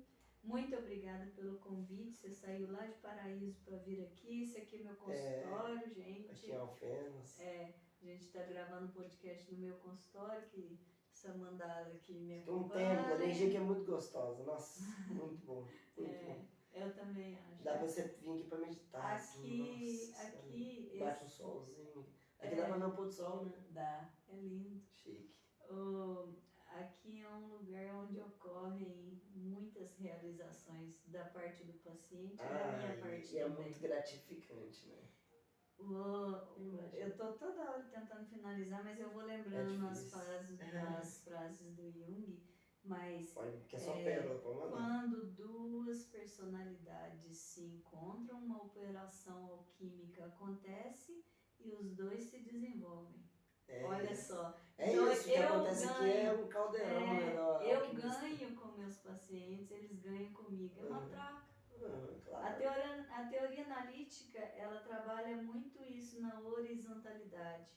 Muito obrigada pelo convite. Você saiu lá de Paraíso para vir aqui. Esse aqui é meu consultório, gente. Aqui em Alfenas. A gente está gravando um podcast no meu consultório, que Samandala aqui me Tem um acompanha. templo, a energia que é muito gostosa. Nossa, muito bom. Muito bom. Eu também acho. Dá pra você vir aqui pra meditar. Aqui, assim, aqui. bate um solzinho. Aqui dá pra ver o pôr do sol, né? Dá, é lindo. Chique. Aqui é um lugar onde ocorrem muitas realizações da parte do paciente e da minha parte e é também. muito gratificante, né? Eu tô toda hora tentando finalizar, mas eu vou lembrando as frases do Jung, mas Que é só pérola pra mandar. quando duas personalidades se encontram, uma operação alquímica acontece e os dois se desenvolvem. Olha só. Isso que acontece aqui é um caldeirão, né? Eu ganho com meus pacientes, eles ganham comigo. É uma troca. Claro. A teoria analítica, ela trabalha muito isso na horizontalidade,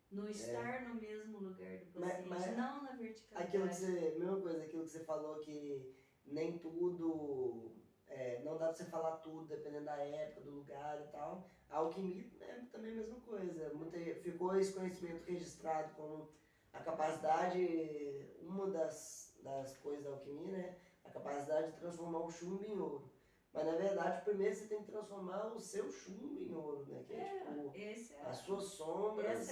no estar no mesmo lugar do paciente, não na verticalidade. Mesma coisa, aquilo que você falou que nem tudo, não dá pra você falar tudo dependendo da época, do lugar e tal. A alquimia é também a mesma coisa. Ficou esse conhecimento registrado como a capacidade, uma das coisas da alquimia, né? A capacidade de transformar o chumbo em ouro. Mas na verdade, primeiro você tem que transformar o seu chumbo em ouro, né? Que as suas sombras.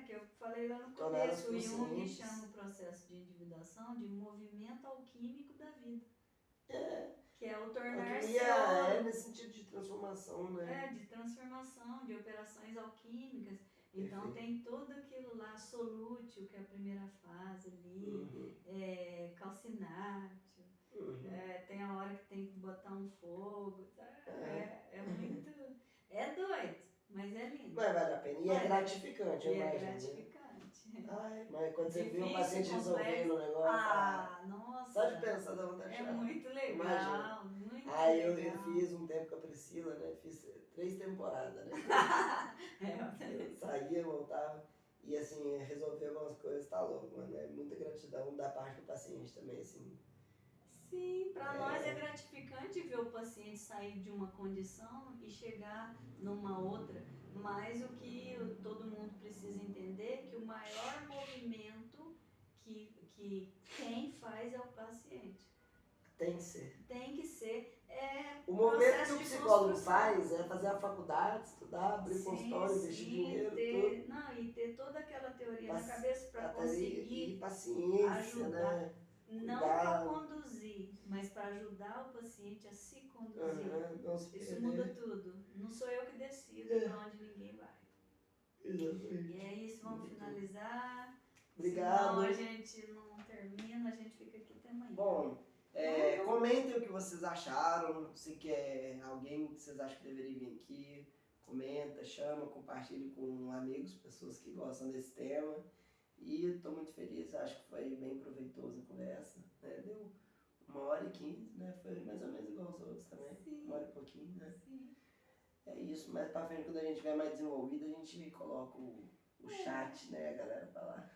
Que eu falei lá no começo. O Jung chama o processo de individuação de movimento alquímico da vida. Que é o tornar-se ouro. Nesse sentido de transformação, né? De transformação, de operações alquímicas. Então tem tudo aquilo lá, solútil, que é a primeira fase ali, calcinátil. Tem a hora que tem que botar um fogo. É muito. É doido, mas é lindo. Mas vale a pena. E é gratificante, eu imagino. É gratificante. Mas quando você vê um Difícil, paciente resolvendo o negócio. Nossa. Só de pensar dá vontade de chorar. Muito legal. Imagina. Muito eu legal. fiz um tempo com a Priscila, né? Fiz 3 temporadas, né? Eu saía, voltava. E assim, resolver algumas coisas, tá louco, mano. É muita gratidão da parte do paciente também, assim. Sim, para nós é gratificante ver o paciente sair de uma condição e chegar numa outra, mas o que todo mundo precisa entender é que o maior movimento que quem faz é o paciente. Tem que ser. Tem que ser. O movimento que o psicólogo faz é fazer a faculdade, estudar, abrir consultório, investir dinheiro, tudo. Não, e ter toda aquela teoria na cabeça para conseguir e paciência, ajudar. né? Não para conduzir, mas para ajudar o paciente a se conduzir. Isso muda tudo. Não sou eu que decido para onde ninguém vai. Exatamente. E é isso, vamos finalizar. Obrigado. Senão a gente não termina, a gente fica aqui até amanhã. Bom, comentem o que vocês acharam. Se quer alguém que vocês acham que deveria vir aqui, comenta, chama, compartilhe com amigos, pessoas que gostam desse tema. E estou muito feliz, acho que foi bem proveitosa a conversa, né? Deu 1h15, né? Foi mais ou menos igual aos outros também. Sim. 1h e pouquinho, né? Sim. É isso, mais pra frente, quando a gente tiver mais desenvolvido, a gente coloca o chat, né? A galera falar.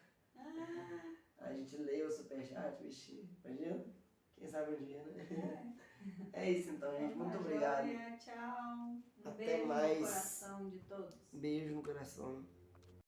A gente lê o superchat, vixe, imagina? Quem sabe um dia, né? É. É isso então, gente. Muito Tá obrigado. joia, tchau. Um Até beijo mais. no coração de todos. Beijo no coração.